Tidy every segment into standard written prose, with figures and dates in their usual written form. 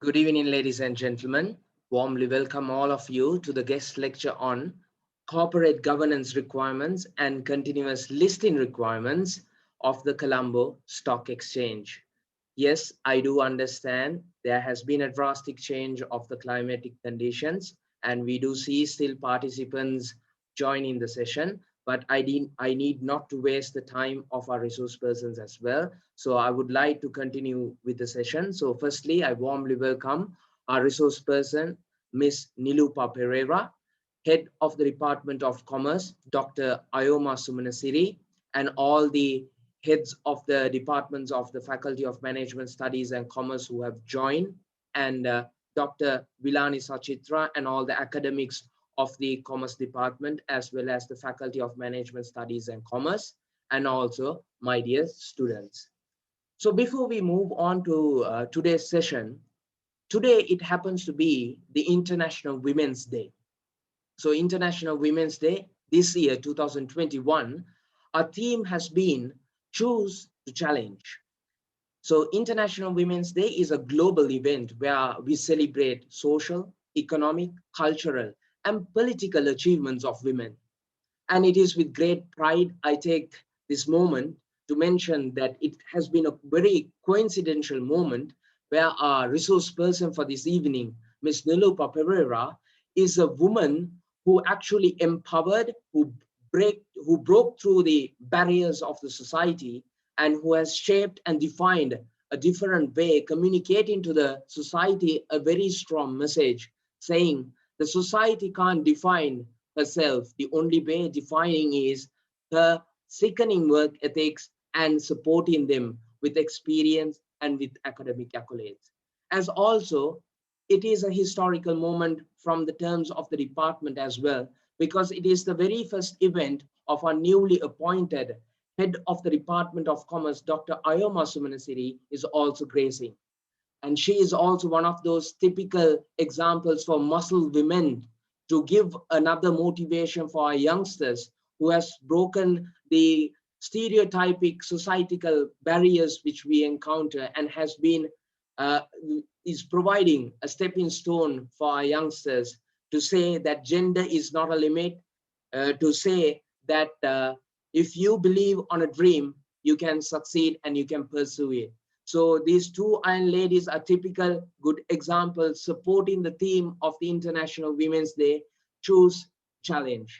Good evening, ladies and gentlemen. Warmly welcome all of you to the guest lecture on corporate governance requirements and continuous listing requirements of the Colombo Stock Exchange. Yes, I do understand there has been a drastic change of the climatic conditions, and we do see still participants joining the session, but I need not to waste the time of our resource persons as well. So I would like to continue with the session. So firstly, I warmly welcome our resource person, Ms. Nilupa Pereira, Head of the Department of Commerce, Dr. Ayoma Sumanasiri, and all the heads of the departments of the Faculty of Management Studies and Commerce who have joined, and Dr. Vilani Sachitra and all the academics of the Commerce Department, as well as the Faculty of Management Studies and Commerce, and also my dear students. So before we move on to today's session, today it happens to be the International Women's Day. So International Women's Day this year, 2021, our theme has been Choose to Challenge. So International Women's Day is a global event where we celebrate social, economic, cultural, and political achievements of women. And it is with great pride I take this moment to mention that it has been a very coincidental moment where our resource person for this evening, Ms. Nilupa Pereira, is a woman who actually empowered, who broke through the barriers of the society, and who has shaped and defined a different way, communicating to the society a very strong message, saying the society can't define herself. The only way defining is her sickening work ethics and supporting them with experience and with academic accolades. As also, it is a historical moment from the terms of the department as well, because it is the very first event of our newly appointed head of the Department of Commerce, Dr. Ayoma Sumanasiri, is also gracing. And she is also one of those typical examples for muscle women to give another motivation for our youngsters who has broken the stereotypic societal barriers which we encounter and has been uh, is providing a stepping stone for our youngsters to say that gender is not a limit, to say that if you believe on a dream, you can succeed and you can pursue it. So these two iron ladies are typical good examples supporting the theme of the International Women's Day, Choose Challenge.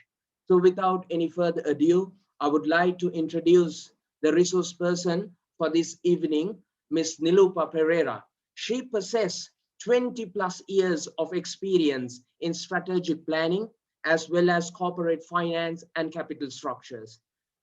So without any further ado, I would like to introduce the resource person for this evening, Ms. Nilupa Pereira. She possesses 20 plus years of experience in strategic planning, as well as corporate finance and capital structures.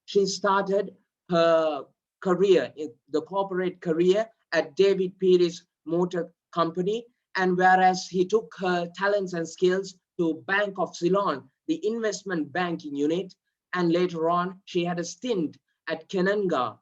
She started her career, the corporate career at David Pierce Motor Company, and whereas he took her talents and skills to Bank of Ceylon, the investment banking unit, and later on she had a stint at Kenanga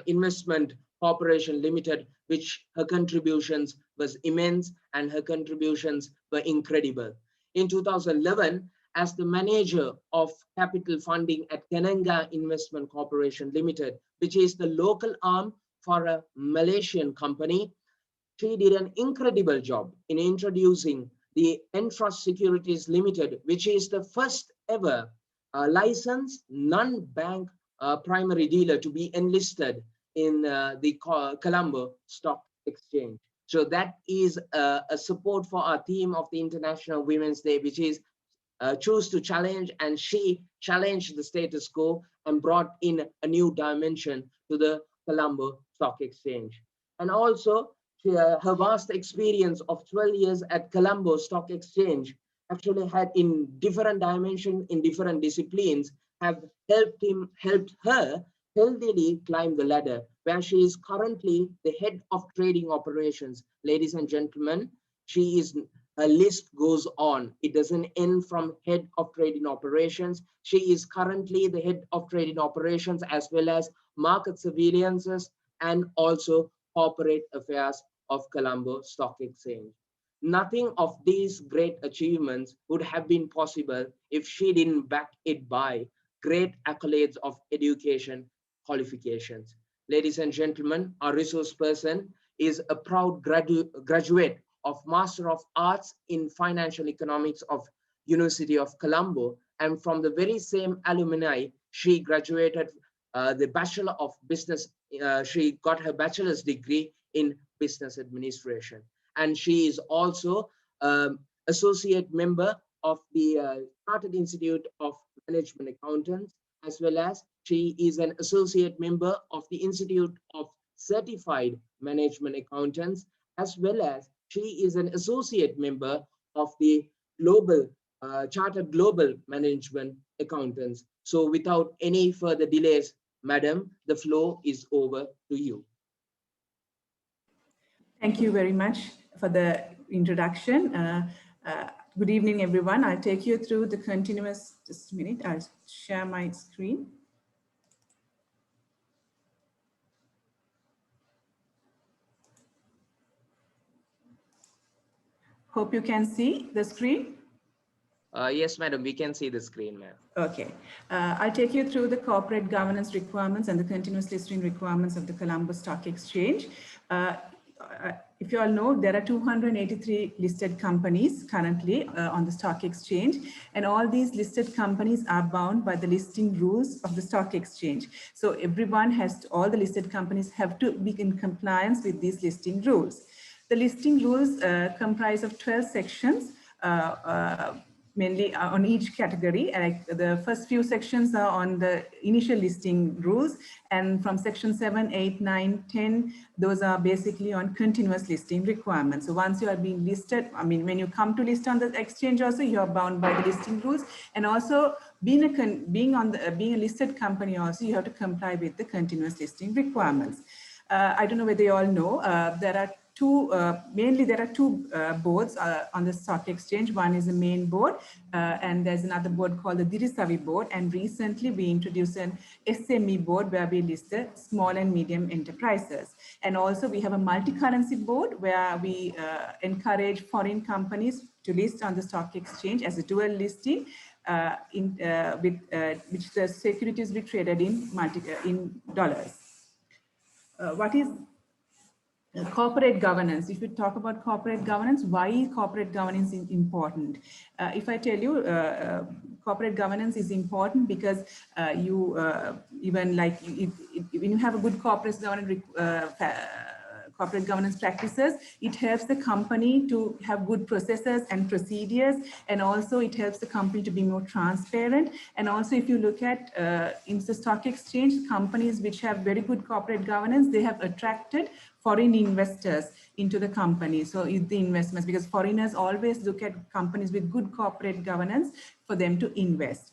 Investment Corporation Limited, which her contributions was immense and her contributions were incredible. In 2011, as the manager of capital funding at Kenanga Investment Corporation Limited, which is the local arm for a Malaysian company, she did an incredible job in introducing the Entrust Securities Limited, which is the first ever licensed non-bank primary dealer to be enlisted in the Colombo Stock Exchange. So that is a support for our theme of the International Women's Day, which is choose to challenge, and she challenged the status quo and brought in a new dimension to the Colombo Stock Exchange. And also, her vast experience of 12 years at Colombo Stock Exchange actually had in different dimensions, in different disciplines, have helped her healthily climb the ladder, where she is currently the head of trading operations. Ladies and gentlemen, she is a list goes on. It doesn't end from head of trading operations. She is currently the head of trading operations as well as market surveillances and also corporate affairs of Colombo Stock Exchange. Nothing of these great achievements would have been possible if she didn't back it by great accolades of education qualifications. Ladies and gentlemen, our resource person, is a proud graduate of Master of Arts in Financial Economics of University of Colombo. And from the very same alumni, she graduated the Bachelor of Business. She got her bachelor's degree in business administration. And she is also associate member of the Chartered Institute of Management Accountants, as well as she is an associate member of the Institute of Certified Management Accountants, as well as she is an associate member of the Global Chartered Global Management Accountants. So without any further delays, Madam, the floor is over to you. Thank you very much for the introduction. Good evening, everyone. I'll take you through the continuous, just a minute, I'll share my screen. Hope you can see the screen. Yes, madam, we can see the screen, ma'am. Okay. I'll take you through the corporate governance requirements and the continuous listing requirements of the Colombo Stock Exchange. If you all know, there are 283 listed companies currently on the stock exchange, and all these listed companies are bound by the listing rules of the stock exchange. So everyone has to, all the listed companies have to be in compliance with these listing rules. The listing rules comprise of 12 sections, mainly on each category. Like the first few sections are on the initial listing rules, and from section 7, 8, 9, 10, those are basically on continuous listing requirements. So once you are being listed, I mean, when you come to list on the exchange also, you are bound by the listing rules, and also being a listed company also, you have to comply with the continuous listing requirements. I don't know whether you all know, there are mainly there are two boards on the stock exchange. One is the main board, and there's another board called the Dirisavi board. And recently we introduced an SME board where we list the small and medium enterprises. And also we have a multi-currency board where we encourage foreign companies to list on the stock exchange as a dual listing, which the securities be traded in dollars. What is corporate governance? If you talk about corporate governance, why corporate governance is important? If I tell you, corporate governance is important because even like when you have a good corporate governance practices, it helps the company to have good processes and procedures, and also it helps the company to be more transparent. And also if you look at in the stock exchange, companies which have very good corporate governance, they have attracted foreign investors into the company. So it's the investments, because foreigners always look at companies with good corporate governance for them to invest.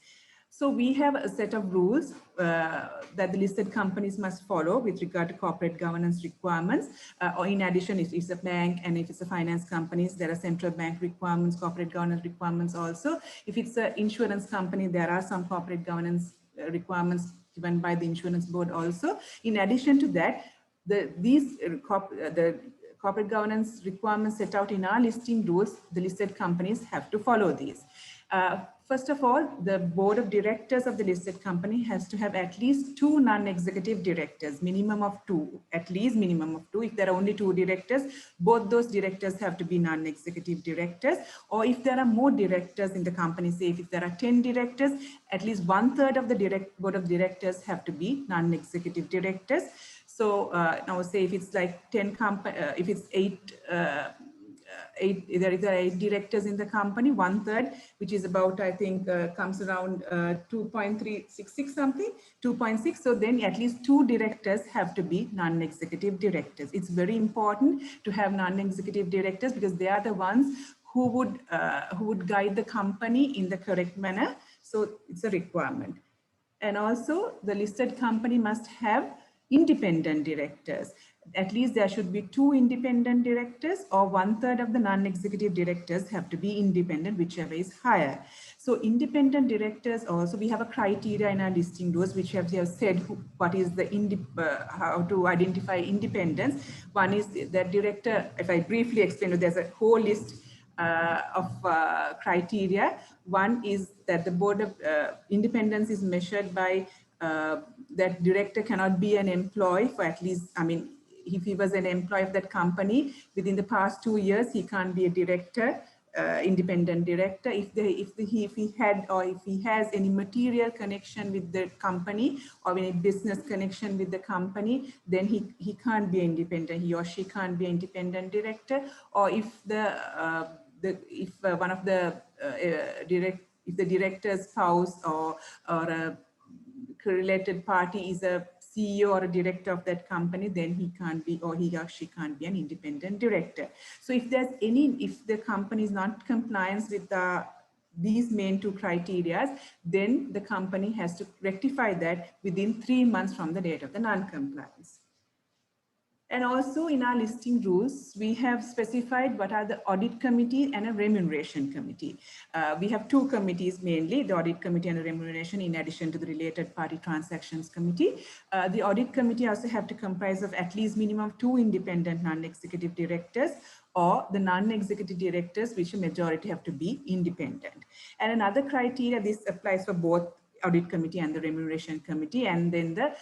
So we have a set of rules that the listed companies must follow with regard to corporate governance requirements. Or in addition, if it's a bank and if it's a finance companies, there are central bank requirements, corporate governance requirements also. If it's an insurance company, there are some corporate governance requirements given by the insurance board also. In addition to that, the corporate governance requirements set out in our listing rules, the listed companies have to follow these. First of all, the board of directors of the listed company has to have at least 2 non-executive directors, minimum of 2, at least minimum of 2. If there are only 2 directors, both those directors have to be non-executive directors. Or if there are more directors in the company, say if there are 10 directors, at least 1/3 of the board of directors have to be non-executive directors. So now say if it's like 10 if it's 8 there is 8 directors in the company, 1/3, which is about, I think, comes around 2.366 something, 2.6. So then at least 2 directors have to be non-executive directors. It's very important to have non-executive directors because they are the ones who would guide the company in the correct manner. So it's a requirement. And also the listed company must have independent directors. At least there should be 2 independent directors, or 1/3 of the non-executive directors have to be independent, whichever is higher. So independent directors also, we have a criteria in our listing rules, which have said what is the how to identify independence. One is that director, if I briefly explain, there's a whole list of criteria. One is that the board of independence is measured by that director cannot be an employee for at least, I mean, if he was an employee of that company within the past 2 years, he can't be a director, independent director. If he had, or if he has any material connection with the company or any business connection with the company, then he can't be independent. He or she can't be independent director. Or if one of the if the director's spouse or a related party is a CEO or a director of that company, then he can't be, or he or she can't be an independent director. So if the company is not compliant with these main two criteria, then the company has to rectify that within 3 months from the date of the non-compliance. And also in our listing rules, we have specified what are the audit committee and a remuneration committee. We have two committees mainly, the audit committee and the remuneration, in addition to the related party transactions committee. The audit committee also have to comprise of at least minimum 2 independent non-executive directors, or the non-executive directors, which a majority have to be independent. And another criteria, this applies for both audit committee and the remuneration committee, and then the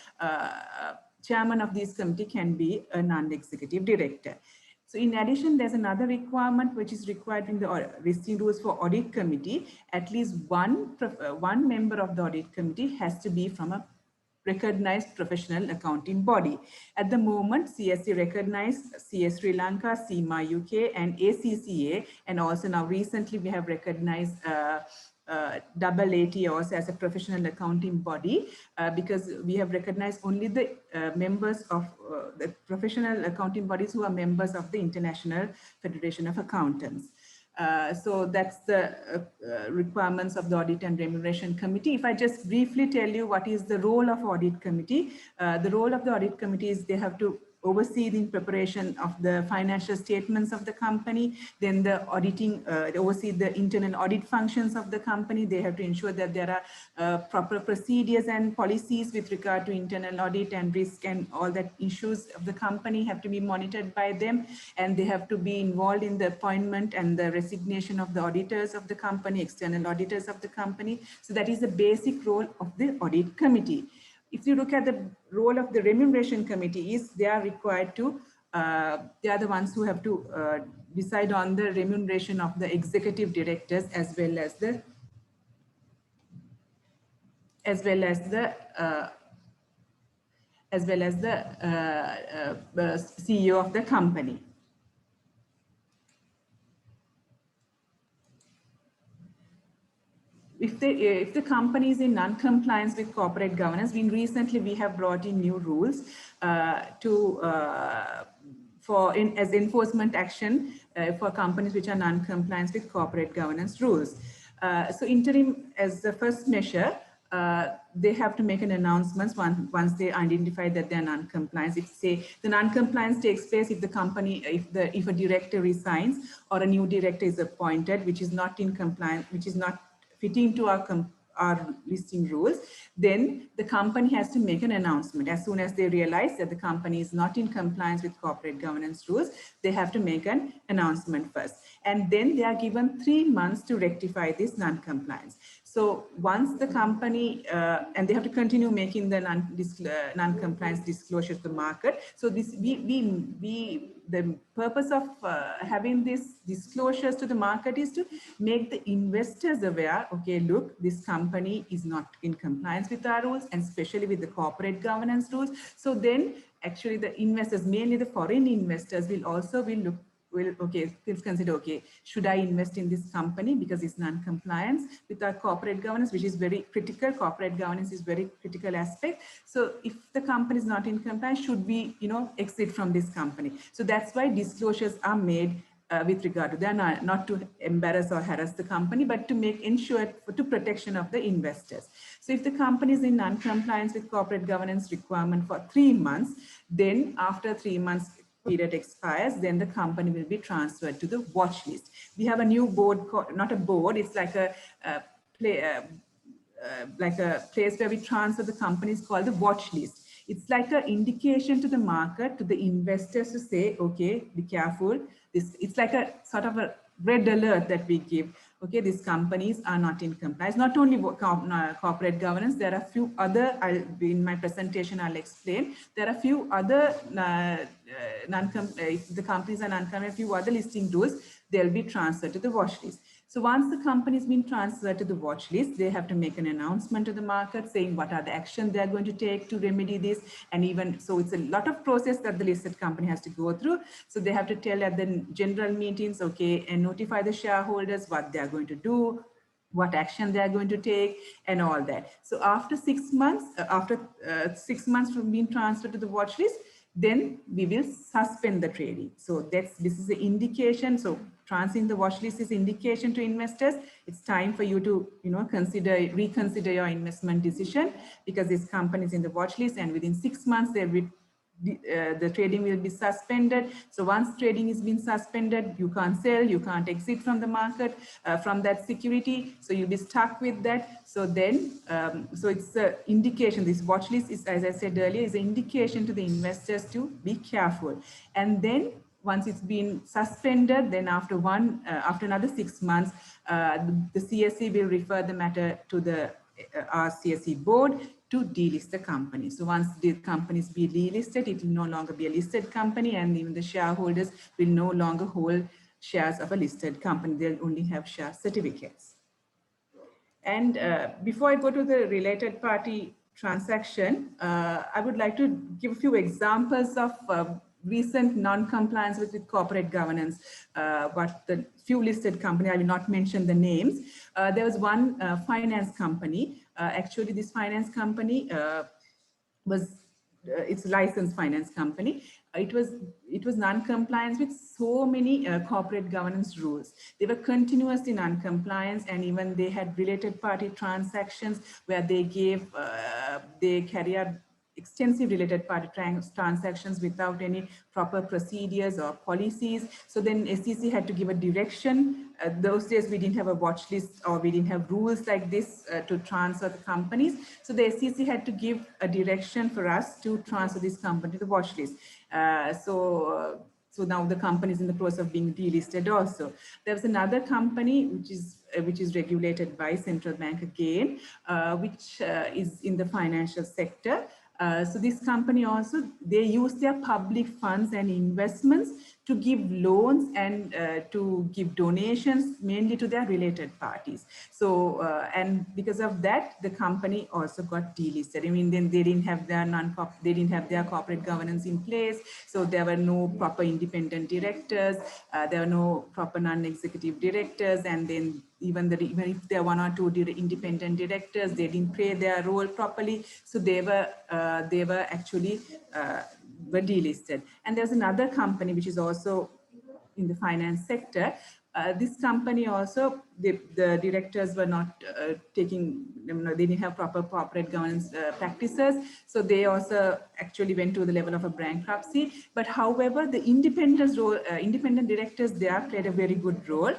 chairman of this committee can be a non-executive director. So in addition, there's another requirement which is required in the listing rules for audit committee. At least one member of the audit committee has to be from a recognized professional accounting body. At the moment, CSC recognized CS Sri Lanka, CIMA UK, and ACCA, and also now recently we have recognized AAT also as a professional accounting body, because we have recognized only the members of the professional accounting bodies who are members of the International Federation of Accountants. So that's the requirements of the Audit and Remuneration Committee. If I just briefly tell you what is the role of Audit Committee, the role of the Audit Committee is they have to oversee the preparation of the financial statements of the company, then the auditing, oversee the internal audit functions of the company. They have to ensure that there are proper procedures and policies with regard to internal audit and risk, and all that issues of the company have to be monitored by them. And they have to be involved in the appointment and the resignation of the auditors of the company, external auditors of the company. So that is the basic role of the Audit Committee. If you look at the role of the remuneration committee, is they are required to, they are the ones who have to decide on the remuneration of the executive directors as well as the CEO of the company. If the company is in non-compliance with corporate governance, recently we have brought in new rules as enforcement action for companies which are non-compliant with corporate governance rules. So interim, as the first measure, they have to make an announcement once they identify that they're non-compliant. If say the non-compliance takes place if the company, if a director resigns or a new director is appointed, which is not in compliance, which is not fitting to our listing rules, then the company has to make an announcement. As soon as they realize that the company is not in compliance with corporate governance rules, they have to make an announcement first. And then they are given 3 months to rectify this non-compliance. So once the company, and they have to continue making the non-compliance disclosure to the market. So this, the purpose of having these disclosures to the market is to make the investors aware, okay, look, this company is not in compliance with our rules, and especially with the corporate governance rules. So then actually the investors, mainly the foreign investors, will consider, okay, should I invest in this company because it's non-compliance with our corporate governance, which is very critical. Corporate governance is very critical aspect. So if the company is not in compliance, should we, exit from this company? So that's why disclosures are made with regard to that, not to embarrass or harass the company, but to ensure to protection of the investors. So if the company is in non-compliance with corporate governance requirement for 3 months, then after 3 months period expires, then the company will be transferred to the watch list. We have a new board, not a board, it's like a place where we transfer the companies, called the watch list. It's like an indication to the market, to the investors, to say, okay, be careful. It's like a sort of a red alert that we give. okay, these companies are not in compliance. Not only corporate governance, there are a few other, in my presentation, I'll explain, there are a few other, if the companies are non-compliant, a few other listing rules, they'll be transferred to the watch list. So once the company's been transferred to the watch list, they have to make an announcement to the market saying what are the actions they're going to take to remedy this. And even so, it's a lot of process that the listed company has to go through. So they have to tell at the general meetings, okay, and notify the shareholders what they're going to do, what action they are going to take, and all that. So after 6 months, after 6 months from being transferred to the watch list, then we will suspend the trading. So this is the indication. So transferring the watch list is indication to investors. It's time for you to, reconsider your investment decision, because this company is in the watch list, and within 6 months there will the trading will be suspended. So once trading is being suspended, you can't sell, you can't exit from the market, from that security. So you'll be stuck with that. So then, so it's an indication, this watch list is, as I said earlier, is an indication to the investors to be careful. And then once it's been suspended, then after another 6 months, the CSE will refer the matter to the CSE board to delist the company. So once the companies be delisted, it will no longer be a listed company, and even the shareholders will no longer hold shares of a listed company. They'll only have share certificates. And before I go to the related party transaction, I would like to give a few examples of recent non-compliance with corporate governance. What the few listed company, I will not mention the names. There was one finance company. Actually, this finance company was it's a licensed finance company. It was non-compliance with so many corporate governance rules. They were continuously non-compliance, and even they had related party transactions where they carry out extensive related party transactions without any proper procedures or policies. So then SEC had to give a direction. Those days we didn't have a watch list, or we didn't have rules like this to transfer the companies. So the SEC had to give a direction for us to transfer this company to the watch list. So now the company is in the process of being delisted also. There's another company which is regulated by central bank again, which is in the financial sector. So this company also, they use their public funds and investments to give loans and to give donations mainly to their related parties. So, and because of that, the company also got delisted. I mean, then they didn't have their corporate governance in place. So there were no proper independent directors. There were no proper non-executive directors. And then even if there are one or two independent directors, they didn't play their role properly. So they were actually were delisted. And there's another company which is also in the finance sector. This company also, the directors were not they didn't have proper corporate governance practices. So they also actually went to the level of a bankruptcy. But however, the independent directors there played a very good role.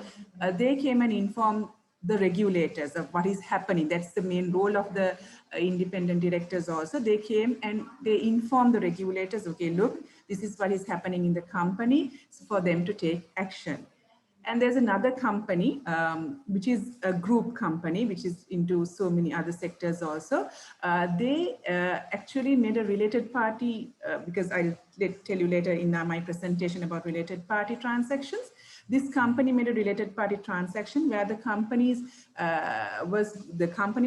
They came and informed the regulators of what is happening. That's the main role of the independent directors also. They came and they informed the regulators, okay, look, this is what is happening in the company, so for them to take action. And there's another company, which is a group company, which is into so many other sectors also. They actually made a related party, because I'll tell you later in my presentation about related party transactions. This company made a related party transaction where the company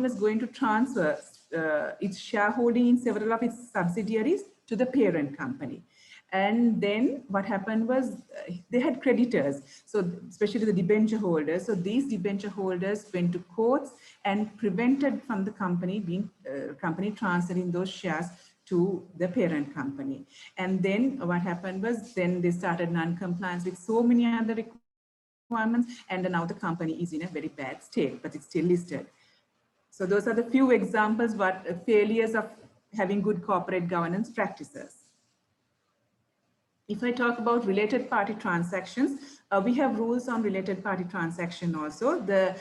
was going to transfer its shareholding in several of its subsidiaries to the parent company. And then what happened was they had creditors, so especially the debenture holders. So these debenture holders went to courts and prevented from the company transferring those shares to the parent company. And then what happened was then they started non-compliance with so many other requirements, and now the company is in a very bad state, but it's still listed. So those are the few examples, but failures of having good corporate governance practices. If I talk about related party transactions, we have rules on related party transaction also. The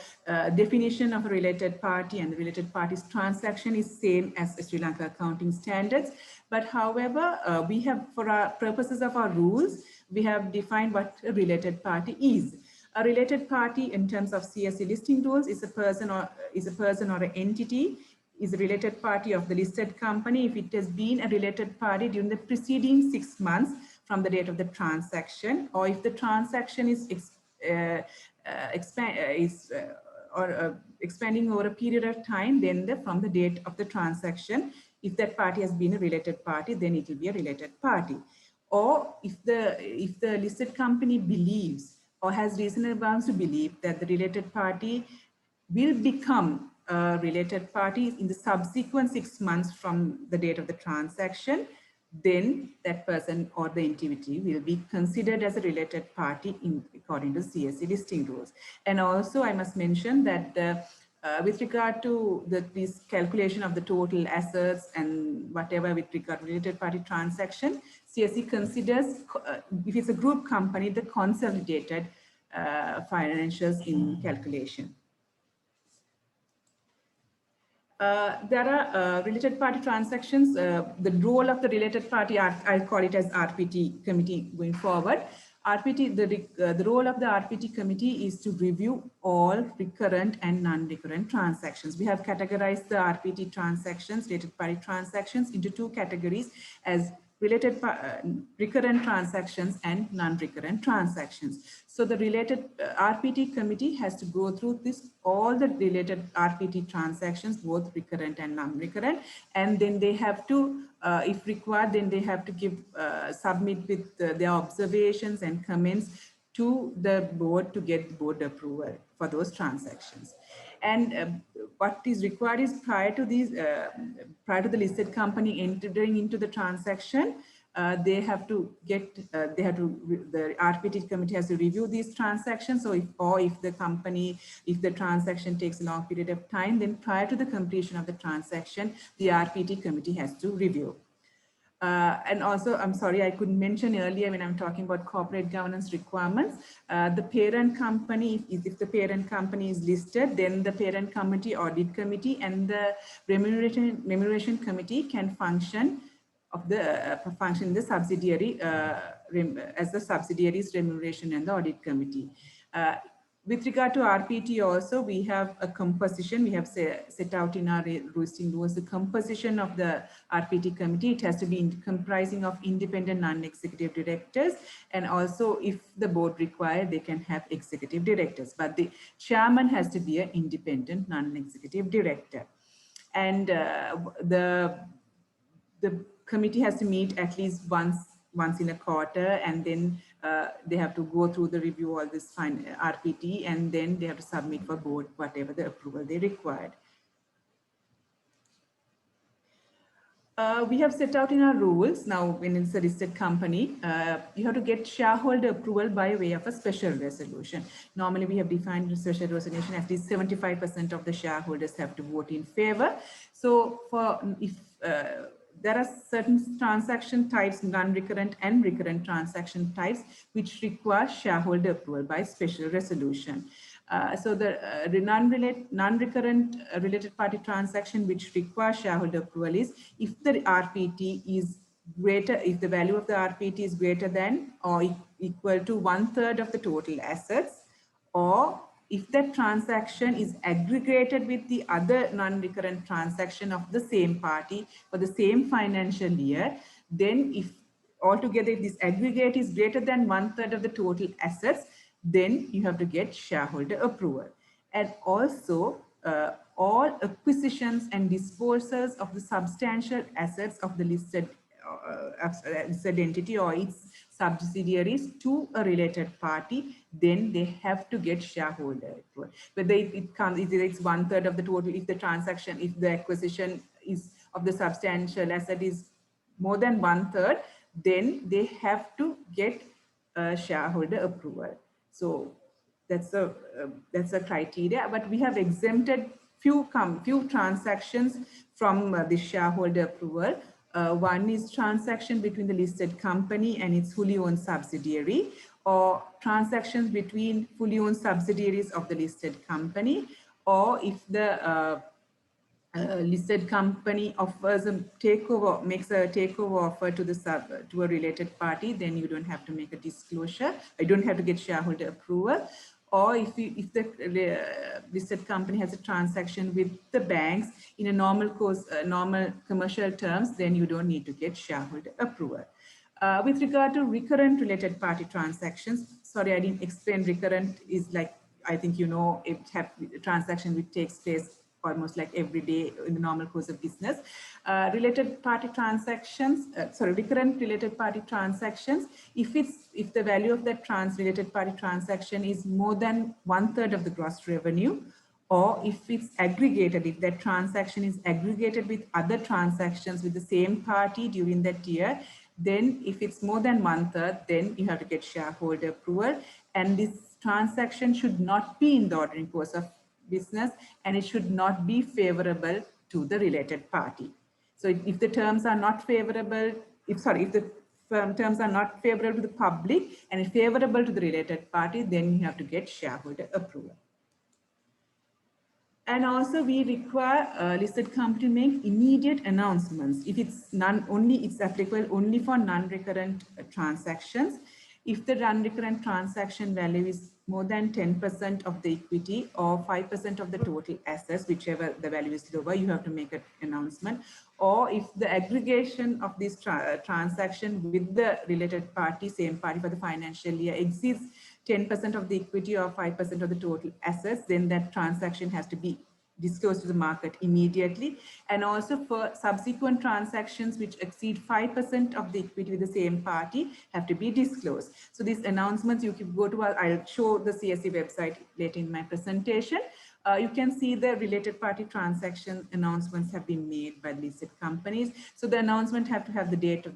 definition of a related party and the related parties transaction is same as the Sri Lanka accounting standards. But however, we have, for our purposes of our rules, we have defined what a related party is. A related party in terms of CSE listing rules is a person or an entity, is a related party of the listed company if it has been a related party during the preceding 6 months from the date of the transaction, or if the transaction is expanding over a period of time, then from the date of the transaction, if that party has been a related party, then it will be a related party. Or if the listed company believes or has reasonable grounds to believe that the related party will become a related party in the subsequent 6 months from the date of the transaction, then that person or the entity will be considered as a related party according to CSE listing rules. And also I must mention that with regard to this calculation of the total assets and whatever with regard to related party transaction, CSE considers, if it's a group company, the consolidated financials in calculation. There are related party transactions. The role of the related party, I'll call it as RPT committee going forward. RPT, the role of the RPT committee is to review all recurrent and non-recurrent transactions. We have categorized the RPT transactions, related party transactions, into 2 categories as related recurrent transactions and non-recurrent transactions. So the related RPT committee has to go through all the related RPT transactions, both recurrent and non-recurrent, and then they have to, if required, then they have to give submit with their observations and comments to the board to get board approval for those transactions. And what is required is prior to the listed company entering into the transaction, the RPT committee has to review these transactions. So if the transaction takes a long period of time, then prior to the completion of the transaction, the RPT committee has to review. And also, I'm sorry, I couldn't mention earlier when I'm talking about corporate governance requirements, the parent company, if the parent company is listed, then the parent committee, audit committee, and the remuneration committee can function in the subsidiary as the subsidiaries remuneration and the audit committee. With regard to RPT also, we have a composition. We have set out in our listing rules the composition of the RPT committee. It has to be comprising of independent non-executive directors, and also if the board require, they can have executive directors. But the chairman has to be an independent non-executive director. And the committee has to meet at least once in a quarter, and then they have to go through the review all this fine RPT, and then they have to submit for board whatever the approval they required. We have set out in our rules now when it's a listed company, you have to get shareholder approval by way of a special resolution. Normally we have defined a special resolution at least 75% of the shareholders have to vote in favor. So if there are certain transaction types, non-recurrent and recurrent transaction types, which require shareholder approval by special resolution. So the non-recurrent related party transaction which requires shareholder approval is if the RPT is greater, if the value of the RPT is greater than or equal to 1/3 of the total assets, or if that transaction is aggregated with the other non-recurrent transaction of the same party for the same financial year, then if altogether this aggregate is greater than 1/3 of the total assets, then you have to get shareholder approval. And also all acquisitions and disposals of the substantial assets of the listed entity or its subsidiaries to a related party, then they have to get shareholder approval. Whether it comes, either it's 1/3 of the total, if the transaction, if the acquisition is of the substantial asset is more than 1/3, then they have to get shareholder approval. So that's a criteria, but we have exempted few transactions from the shareholder approval. One is transaction between the listed company and its fully owned subsidiary, or transactions between fully owned subsidiaries of the listed company, or if the listed company offers a takeover, makes a takeover offer to a related party, then you don't have to make a disclosure. You don't have to get shareholder approval. or if the listed company has a transaction with the banks in a normal course, normal commercial terms, then you don't need to get shareholder approval. With regard to recurrent related party transactions, sorry, I didn't explain. Recurrent is like, I think you know, it transaction which takes place almost like every day in the normal course of business. Related party transactions, recurrent related party transactions, if the value of that related party transaction is more than 1/3 of the gross revenue, or if it's aggregated, if that transaction is aggregated with other transactions with the same party during that year, then if it's more than 1/3, then you have to get shareholder approval. And this transaction should not be in the ordinary course of business, and it should not be favorable to the related party. So if the terms are not favorable, if the terms are not favorable to the public and favorable to the related party, then you have to get shareholder approval. And also we require a listed company to make immediate announcements if it's it's applicable only for non-recurrent transactions. If the non-recurrent transaction value is more than 10% of the equity or 5% of the total assets, whichever the value is lower, you have to make an announcement. Or if the aggregation of this transaction with the related party, same party for the financial year, exceeds 10% of the equity or 5% of the total assets, then that transaction has to be disclosed to the market immediately. And also for subsequent transactions which exceed 5% of the equity with the same party have to be disclosed. So these announcements, you can go to, I'll show the CSE website later in my presentation. You can see the related party transaction announcements have been made by listed companies. So the announcement have to have the date of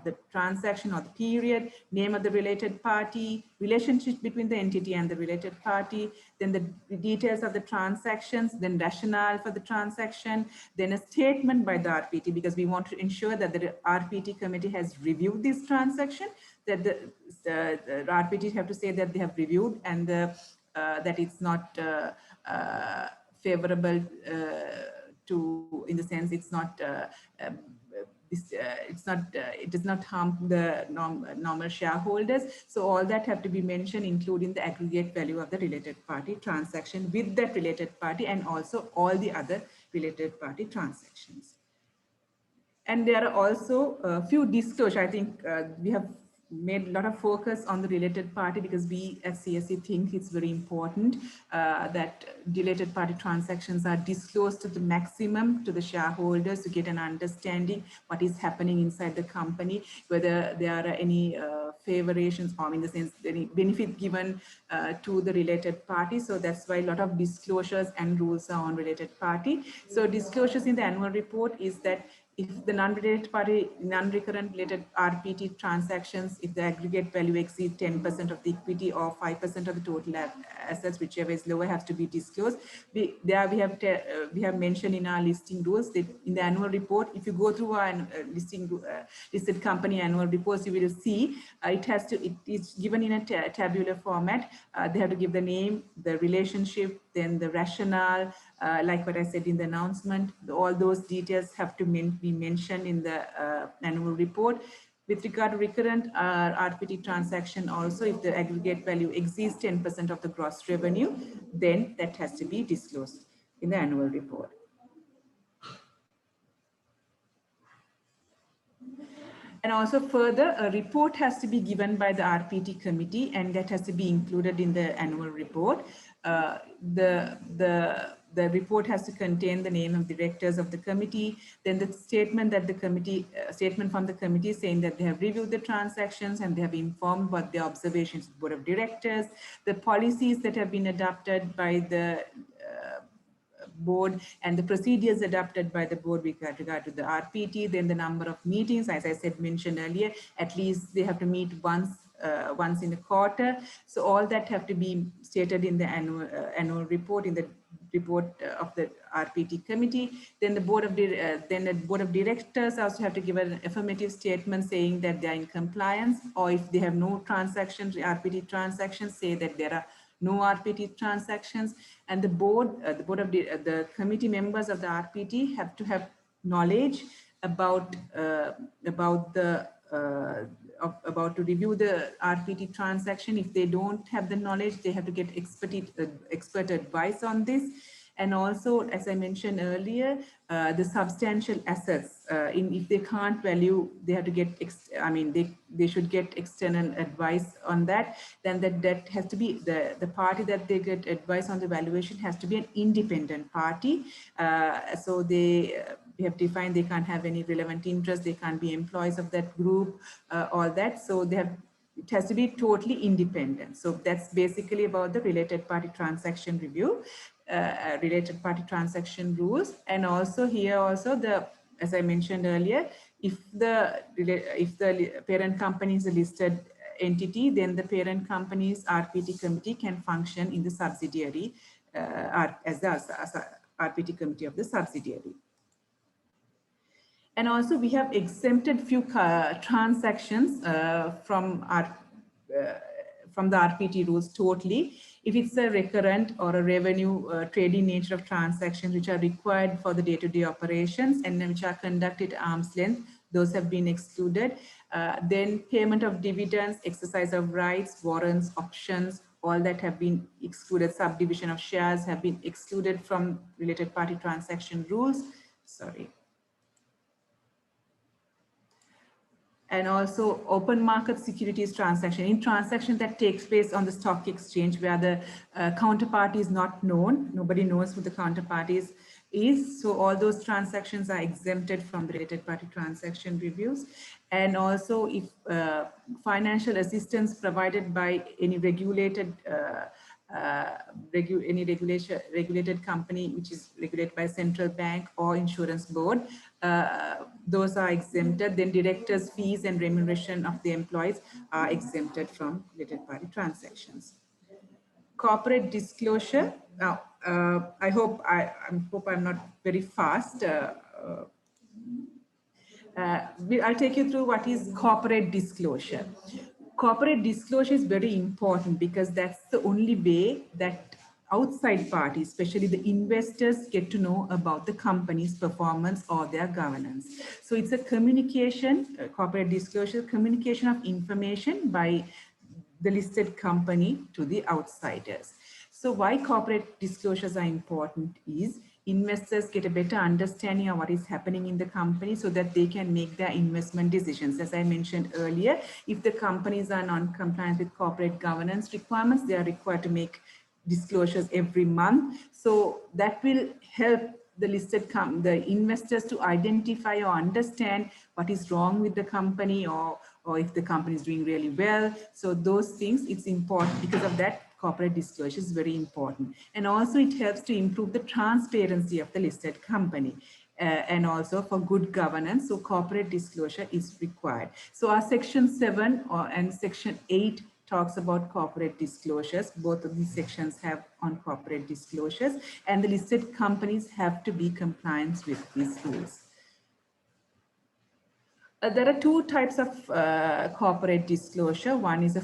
the transaction or the period, name of the related party, relationship between the entity and the related party, then the details of the transactions, then rationale for the transaction, then a statement by the RPT, because we want to ensure that the RPT committee has reviewed this transaction, that the RPT have to say that they have reviewed and that it's not favorable to, in the sense it's not it does not harm the normal shareholders. So all that have to be mentioned, including the aggregate value of the related party transaction with that related party, and also all the other related party transactions. And there are also a few disclosures. I think we have made a lot of focus on the related party because we at CSE think it's very important that related party transactions are disclosed to the maximum to the shareholders to get an understanding what is happening inside the company, whether there are any favorations or, in the sense, any benefit given to the related party. So that's why a lot of disclosures and rules are on related party. So disclosures in the annual report is that if the non-related party, non-recurrent related RPT transactions, if the aggregate value exceeds 10% of the equity or 5% of the total assets, whichever is lower, has to be disclosed. We have mentioned in our listing rules that in the annual report, if you go through our listed company annual reports, you will see it is given in a tabular format. They have to give the name, the relationship, then the rationale, like what I said in the announcement. All those details have to be mentioned in the annual report. With regard to recurrent RPT transaction also, if the aggregate value exceeds 10% of the gross revenue, then that has to be disclosed in the annual report. And also further, a report has to be given by the RPT committee, and that has to be included in the annual report. The report has to contain the name of directors of the committee, then the statement that the committee, statement from the committee saying that they have reviewed the transactions and they have informed what the observations of the board of directors, the policies that have been adopted by the board and the procedures adopted by the board with regard to the RPT, then the number of meetings, as I said, mentioned earlier, at least they have to meet once in a quarter. So all that have to be stated in the annual report, in the report of the RPT committee. Then the board of directors also have to give an affirmative statement saying that they are in compliance, or if they have no transactions, RPT transactions, say that there are no RPT transactions. And the the committee members of the RPT have to have knowledge about the about to review the RPT transaction. If they don't have the knowledge, they have to get expert advice on this. And also, as I mentioned earlier, the substantial assets, if they can't value, they have to get, they should get external advice on that. Then that has to be, the party that they get advice on the valuation has to be an independent party. So they have defined they can't have any relevant interest, they can't be employees of that group, all that. So they have, it has to be totally independent. So that's basically about the related party transaction review, related party transaction rules. And also here also the, as I mentioned earlier, if the parent company is a listed entity, then the parent company's RPT committee can function in the subsidiary as the RPT committee of the subsidiary. And also we have exempted few transactions from the RPT rules totally. If it's a recurrent or a revenue trading nature of transactions which are required for the day-to-day operations and which are conducted at arm's length, those have been excluded. Then payment of dividends, exercise of rights, warrants, options, all that have been excluded. Subdivision of shares have been excluded from related party transaction rules. Sorry. And also open market securities transaction, in transaction that takes place on the stock exchange where the counterparty is not known, nobody knows who the counterparty is. So all those transactions are exempted from the related party transaction reviews. And also if financial assistance provided by any regulated regulated company which is regulated by central bank or insurance board, those are exempted. Then directors' fees and remuneration of the employees are exempted from related party transactions. Corporate disclosure. Now, I hope I'm not very fast. I'll take you through what is corporate disclosure. Corporate disclosure is very important because that's the only way that outside parties, especially the investors, get to know about the company's performance or their governance. So it's a communication, corporate disclosure, communication of information by the listed company to the outsiders. So why corporate disclosures are important is investors get a better understanding of what is happening in the company so that they can make their investment decisions. As I mentioned earlier, if the companies are non-compliant with corporate governance requirements, they are required to make disclosures every month. So that will help the the investors to identify or understand what is wrong with the company or if the company is doing really well. So those things, it's important. Because of that, corporate disclosure is very important. And also it helps to improve the transparency of the listed company. And also for good governance, so corporate disclosure is required. So our section 7 and section 8 talks about corporate disclosures. Both of these sections have on corporate disclosures, and the listed companies have to be compliant with these rules. There are two types of corporate disclosure. One is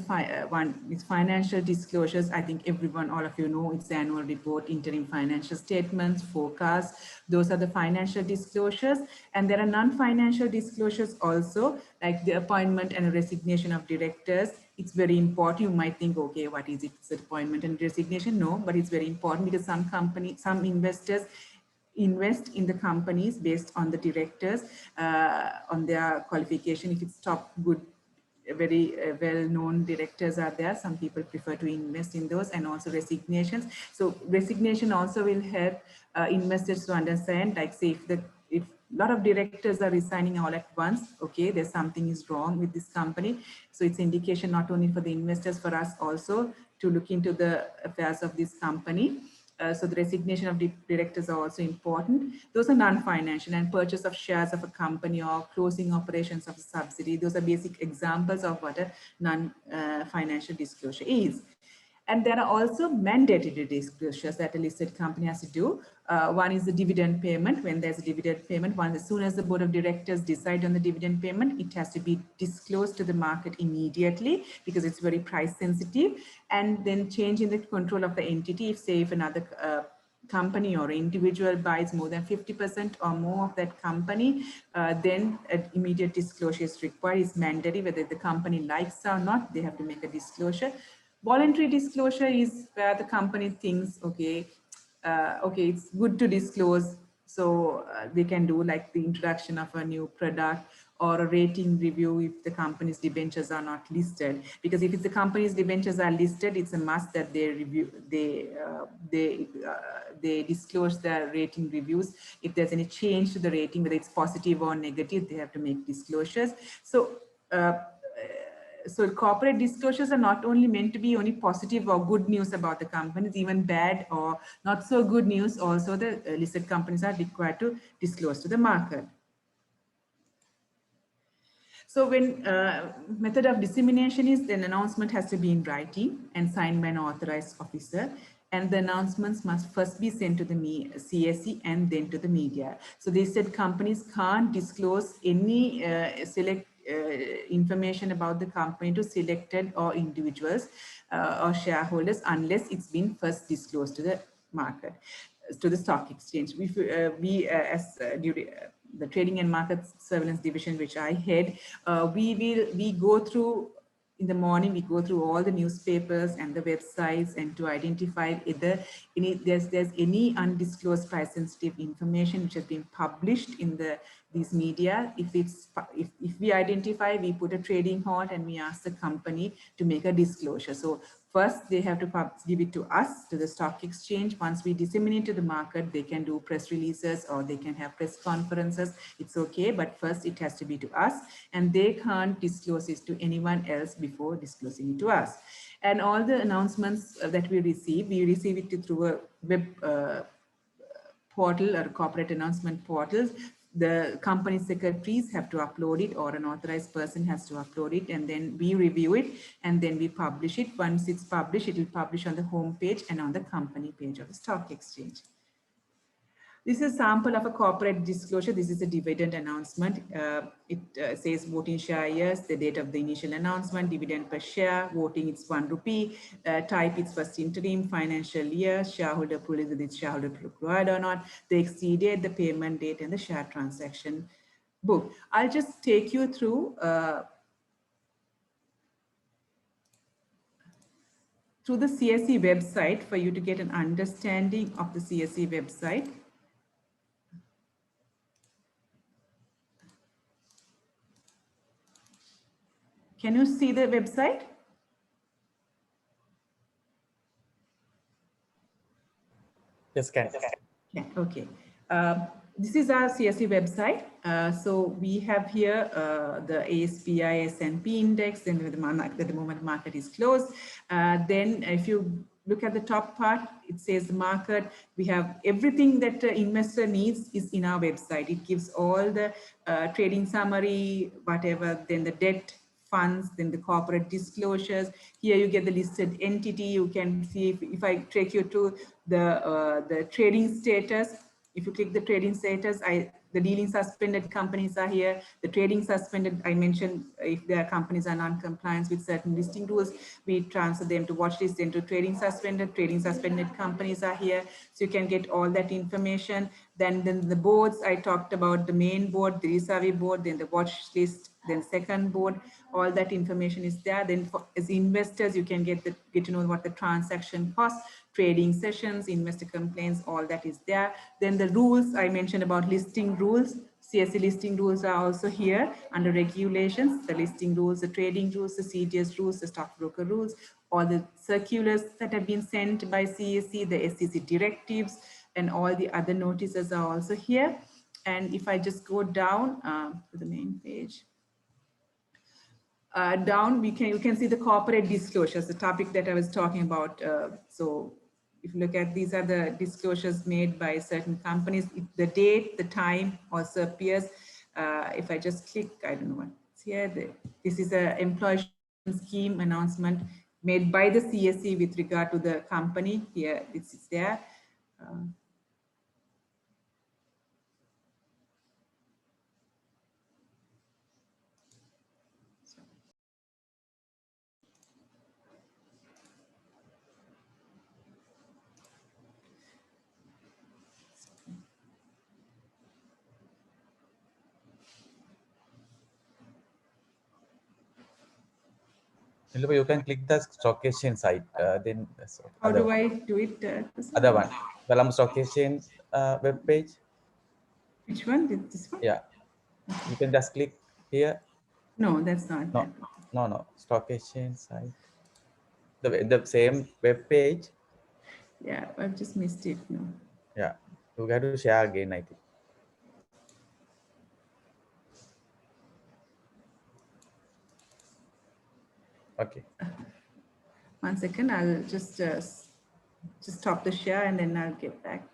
financial disclosures. I think everyone, all of you know, it's the annual report, interim financial statements, forecasts. Those are the financial disclosures. And there are non-financial disclosures also, like the appointment and resignation of directors. It's very important. You might think, okay, what is it? It's appointment and resignation. No, but it's very important because some investors invest in the companies based on the directors, on their qualification. If it's top good, very well-known directors are there, some people prefer to invest in those, and also resignations. So resignation also will help investors to understand, like say if a lot of directors are resigning all at once, okay, there's something is wrong with this company. So it's indication not only for the investors, for us also to look into the affairs of this company. So the resignation of the directors are also important. Those are non-financial, and purchase of shares of a company or closing operations of a subsidiary. Those are basic examples of what a non-financial disclosure is. And there are also mandatory disclosures that a listed company has to do. One is the dividend payment. When there's a dividend payment, as soon as the board of directors decide on the dividend payment, it has to be disclosed to the market immediately because it's very price sensitive. And then change in the control of the entity. If say if another company or individual buys more than 50% or more of that company, then an immediate disclosure is required. It's mandatory whether the company likes or not, they have to make a disclosure. Voluntary disclosure is where the company thinks, okay, okay, it's good to disclose. So they can do like the introduction of a new product or a rating review if the company's debentures are not listed. Because if it's the company's debentures are listed, it's a must that they review, they disclose their rating reviews. If there's any change to the rating, whether it's positive or negative, they have to make disclosures. So so corporate disclosures are not only meant to be only positive or good news about the companies, even bad or not so good news also the listed companies are required to disclose to the market. So when method of dissemination is, an announcement has to be in writing and signed by an authorized officer. And the announcements must first be sent to the CSE and then to the media. So they said companies can't disclose any select information about the company to selected or individuals or shareholders unless it's been first disclosed to the market, to the stock exchange. As during the trading and market surveillance division, which I head, we go through in the morning, we go through all the newspapers and the websites and to identify either there's any undisclosed price sensitive information which has been published in these media. If we identify, we put a trading halt and we ask the company to make a disclosure. So first, they have to give it to us, to the stock exchange. Once we disseminate to the market, they can do press releases or they can have press conferences. It's okay, but first it has to be to us, and they can't disclose it to anyone else before disclosing it to us. And all the announcements that we receive it through a web portal or corporate announcement portals. The company secretaries have to upload it, or an authorized person has to upload it, and then we review it and then we publish it. Once it's published, it will publish on the home page and on the company page of the stock exchange. This is a sample of a corporate disclosure. This is a dividend announcement. It says voting share years, the date of the initial announcement, dividend per share, voting it's ₹1, type it's first interim, financial year, shareholder pool is whether it's shareholder required or not, the exceed date, the payment date, and the share transaction book. I'll just take you through the CSE website for you to get an understanding of the CSE website. Can you see the website? Yes, can. Yeah, okay. This is our CSE website. So we have here the ASPI S&P index, then the market, at the moment market is closed. Then if you look at the top part, it says the market. We have everything that the investor needs is in our website. It gives all the trading summary, whatever, then the debt, funds, then the corporate disclosures. Here you get the listed entity. You can see if I take you to the trading status. If you click the trading status, the dealing suspended companies are here. The trading suspended, I mentioned, if their companies are non-compliant with certain listing rules, we transfer them to watch list, then to trading suspended. Trading suspended companies are here. So you can get all that information. Then the boards, I talked about the main board, the reserve board, then the watch list, then second board, all that information is there. Then as investors, you can get to know what the transaction costs, trading sessions, investor complaints, all that is there. Then the rules, I mentioned about listing rules. CSE listing rules are also here under regulations, the listing rules, the trading rules, the CDS rules, the stockbroker rules, all the circulars that have been sent by CSE, the SEC directives, and all the other notices are also here. And if I just go down to the main page, down, you can see the corporate disclosures, the topic that I was talking about. So if you look at, these are the disclosures made by certain companies. The date, the time also appears. If I just click, I don't know what's here. This is an employee scheme announcement made by the CSE with regard to the company. Here, it's there. Nilufer, you can click the stock exchange site. Then so How other do one. I do it? Other one. Colombo Stock Exchange web page. Which one? This one? Yeah. You can just click here. No, that's not that. No, no. Stock Exchange site. The same web page. Yeah, I've just missed it. No. Yeah. You got to share again, I think. Okay. 1 second. I'll just stop the share and then I'll get back.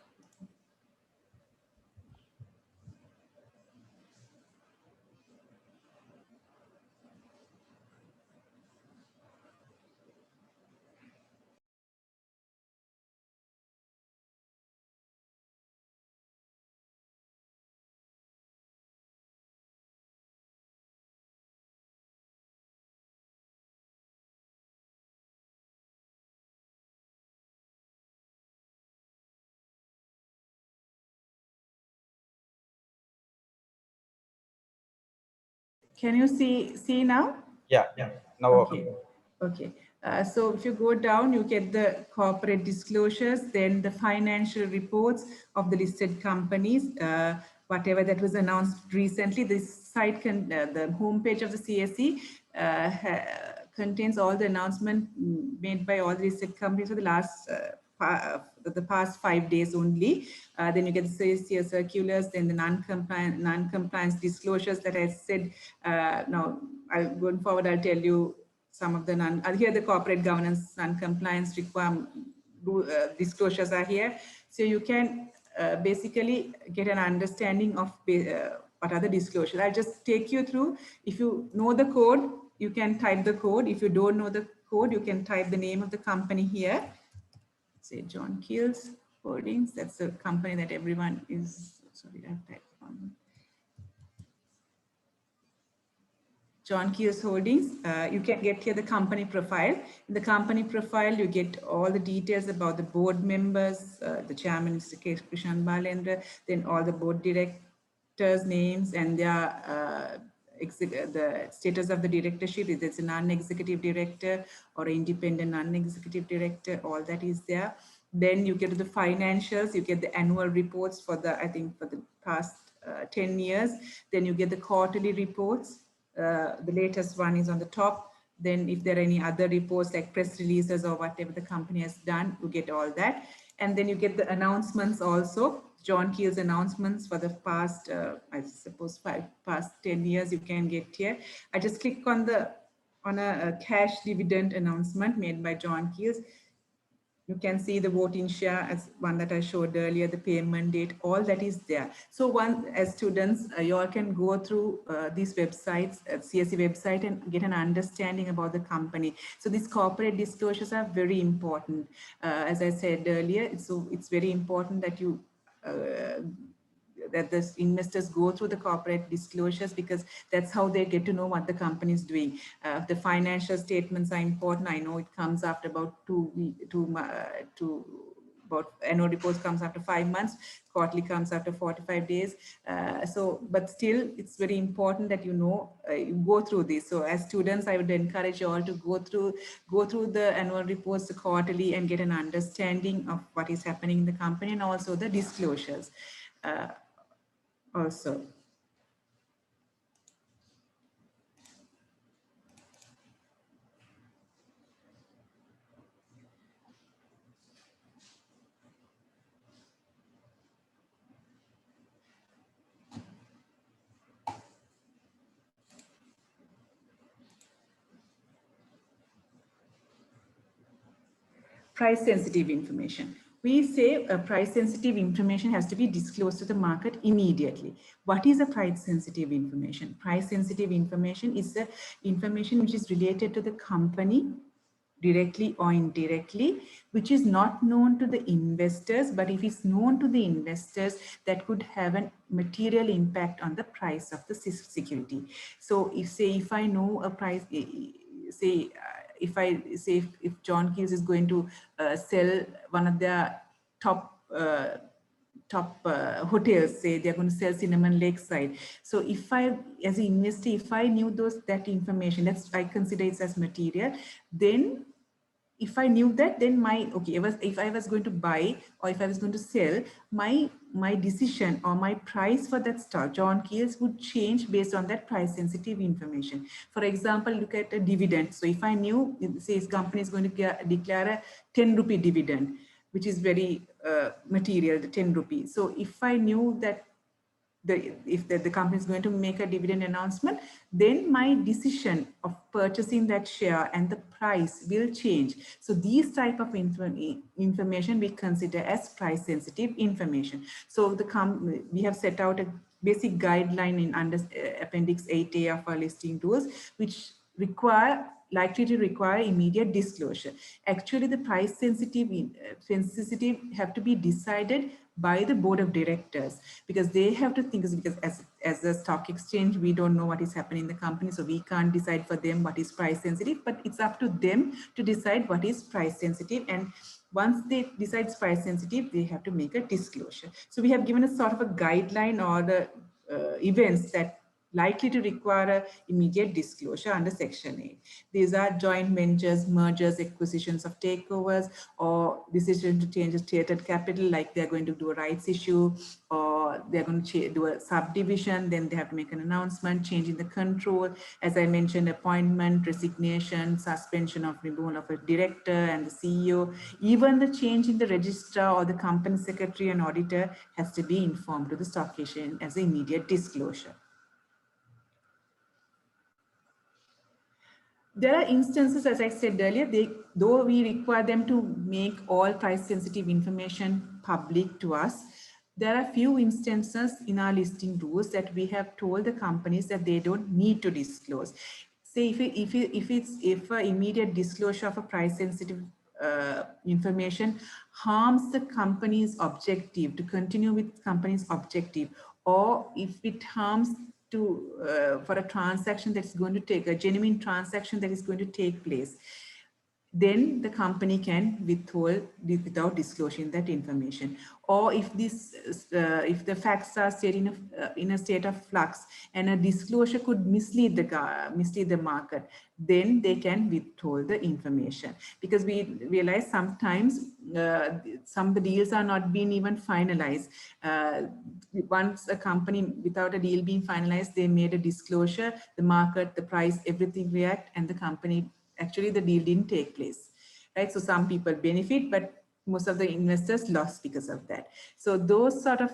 Can you see now? Yeah. Now Okay. Okay. So if you go down, you get the corporate disclosures, then the financial reports of the listed companies, whatever that was announced recently. This site can, the homepage of the CSE contains all the announcement made by all the listed companies for the last the past 5 days only. Then you get the CSE circulars, then the non-compliance disclosures that I said. Now, going forward, I'll tell you some of the here the corporate governance non-compliance disclosures are here. So you can basically get an understanding of what are the disclosures. I'll just take you through. If you know the code, you can type the code. If you don't know the code, you can type the name of the company here. Say John Keells Holdings. That's the company that everyone is, sorry, I've typed on. John Keells Holdings. You can get here the company profile. In the company profile, you get all the details about the board members. The chairman is Krishnan Balendra, then all the board directors' names and their the status of the directorship, if it's a non-executive director or independent non-executive director, all that is there. Then you get to the financials, you get the annual reports for the, I think for the past 10 years. Then you get the quarterly reports. The latest one is on the top. Then if there are any other reports like press releases or whatever the company has done, you get all that. And then you get the announcements also. John Keells announcements for the past, I suppose, past 10 years you can get here. I just click on a cash dividend announcement made by John Keells. You can see the voting share as one that I showed earlier, the payment date, all that is there. So as students, you all can go through these websites, CSE website, and get an understanding about the company. So these corporate disclosures are very important. As I said earlier, it's very important that you that the investors go through the corporate disclosures, because that's how they get to know what the company is doing. The financial statements are important. I know it comes after about about annual reports comes after 5 months, quarterly comes after 45 days. But still, it's very important that you know, you go through this. So as students, I would encourage you all to go through the annual reports, the quarterly, and get an understanding of what is happening in the company, and also the disclosures. Also. Price sensitive information. We say price sensitive information has to be disclosed to the market immediately. What is a price sensitive information? Price sensitive information is the information which is related to the company directly or indirectly, which is not known to the investors, but if it's known to the investors, that could have a material impact on the price of the security. So if I know a price, say, if John Keells is going to sell one of their top top hotels, say they're going to sell Cinnamon Lakeside. So if I, as an investor, if I knew that information, that's, I consider it as material, then if I knew that, then if I was going to buy or if I was going to sell, my decision or my price for that stock, John Keells, would change based on that price sensitive information. For example, look at a dividend. So if I knew, say, his company is going to declare a 10 rupee dividend, which is very material, the 10 rupees. So if I knew that if the company is going to make a dividend announcement, then my decision of purchasing that share and the price will change. So these type of information we consider as price sensitive information. So we have set out a basic guideline in Appendix 8A of our listing rules, which likely to require immediate disclosure. Actually, the price sensitive have to be decided by the board of directors, because they have to think, because as a stock exchange, we don't know what is happening in the company, so we can't decide for them what is price sensitive, but it's up to them to decide what is price sensitive. And once they decide price sensitive, they have to make a disclosure. So we have given a sort of a guideline or the events that likely to require a immediate disclosure under Section 8. These are joint ventures, mergers, acquisitions of takeovers, or decision to change the stated capital, like they're going to do a rights issue, or they're going to do a subdivision, then they have to make an announcement, changing the control. As I mentioned, appointment, resignation, suspension of removal of a director and the CEO, even the change in the registrar or the company secretary and auditor has to be informed to the stock exchange as an immediate disclosure. There are instances, as I said earlier, though we require them to make all price sensitive information public to us, there are few instances in our listing rules that we have told the companies that they don't need to disclose. Say if an immediate disclosure of a price sensitive information harms the company's objective to continue with company's objective, or if it harms for a transaction that's going to take, a genuine transaction that is going to take place, then the company can withhold without disclosing that information. Or if if the facts are in a state of flux and a disclosure could mislead the market, then they can withhold the information. Because we realize sometimes some of the deals are not being even finalized. Once a company, without a deal being finalized, they made a disclosure, the market, the price, everything react, and the company, actually the deal didn't take place, right? So some people benefit, but most of the investors lost because of that. So those sort of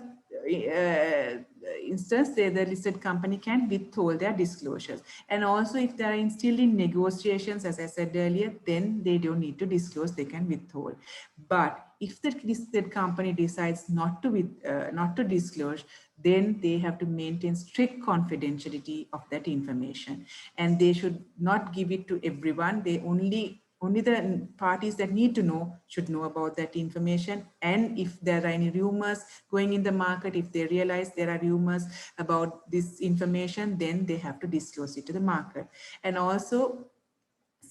instance, the listed company can withhold their disclosures. And also if they are still in negotiations, as I said earlier, then they don't need to disclose, they can withhold. But if the listed company decides not to disclose, then they have to maintain strict confidentiality of that information, and they should not give it to everyone. They only the parties that need to know should know about that information. And if there are any rumors going in the market, if they realize there are rumors about this information, then they have to disclose it to the market. And also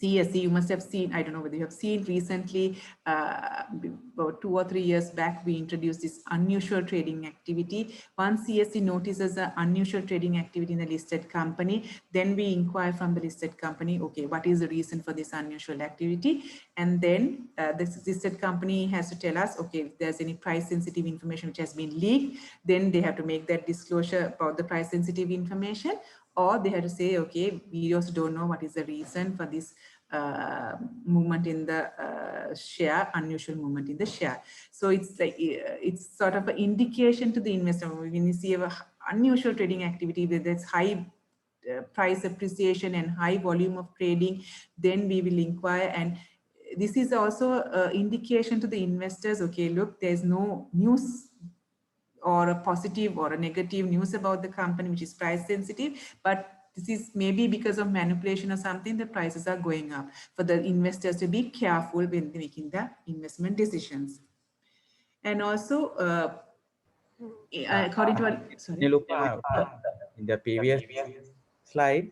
CSE, you must have seen, I don't know whether you have seen recently, about 2 or 3 years back, we introduced this unusual trading activity. Once CSE notices an unusual trading activity in a listed company, then we inquire from the listed company, okay, what is the reason for this unusual activity? And then the listed company has to tell us, okay, if there's any price sensitive information which has been leaked, then they have to make that disclosure about the price sensitive information. Or they have to say, okay, we also don't know what is the reason for this movement in the share, unusual movement in the share. So it's like, it's sort of an indication to the investor. When you see an unusual trading activity where there's high price appreciation and high volume of trading, then we will inquire. And this is also an indication to the investors, okay, look, there's no news or a positive or a negative news about the company which is price sensitive, but this is maybe because of manipulation or something, the prices are going up. For the investors to be careful when making the investment decisions. And also, according to Nilupa, in the previous slide,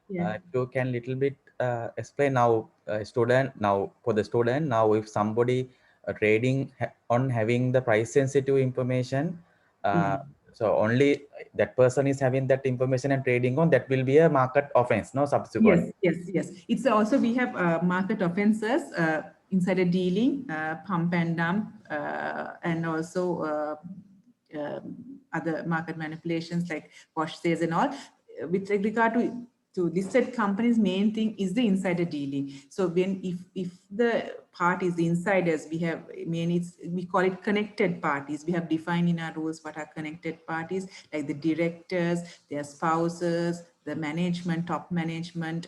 yeah. you can little bit explain now, for the student, now if somebody trading on having the price sensitive information. So only that person is having that information and trading on that will be a market offense, no subsequent. Yes. It's also, we have market offenses, insider dealing, pump and dump, and also other market manipulations like wash sales and all. With regard to listed companies, main thing is the insider dealing. So when if the part is the insiders, we call it connected parties. We have defined in our rules what are connected parties, like the directors, their spouses, the management, top management.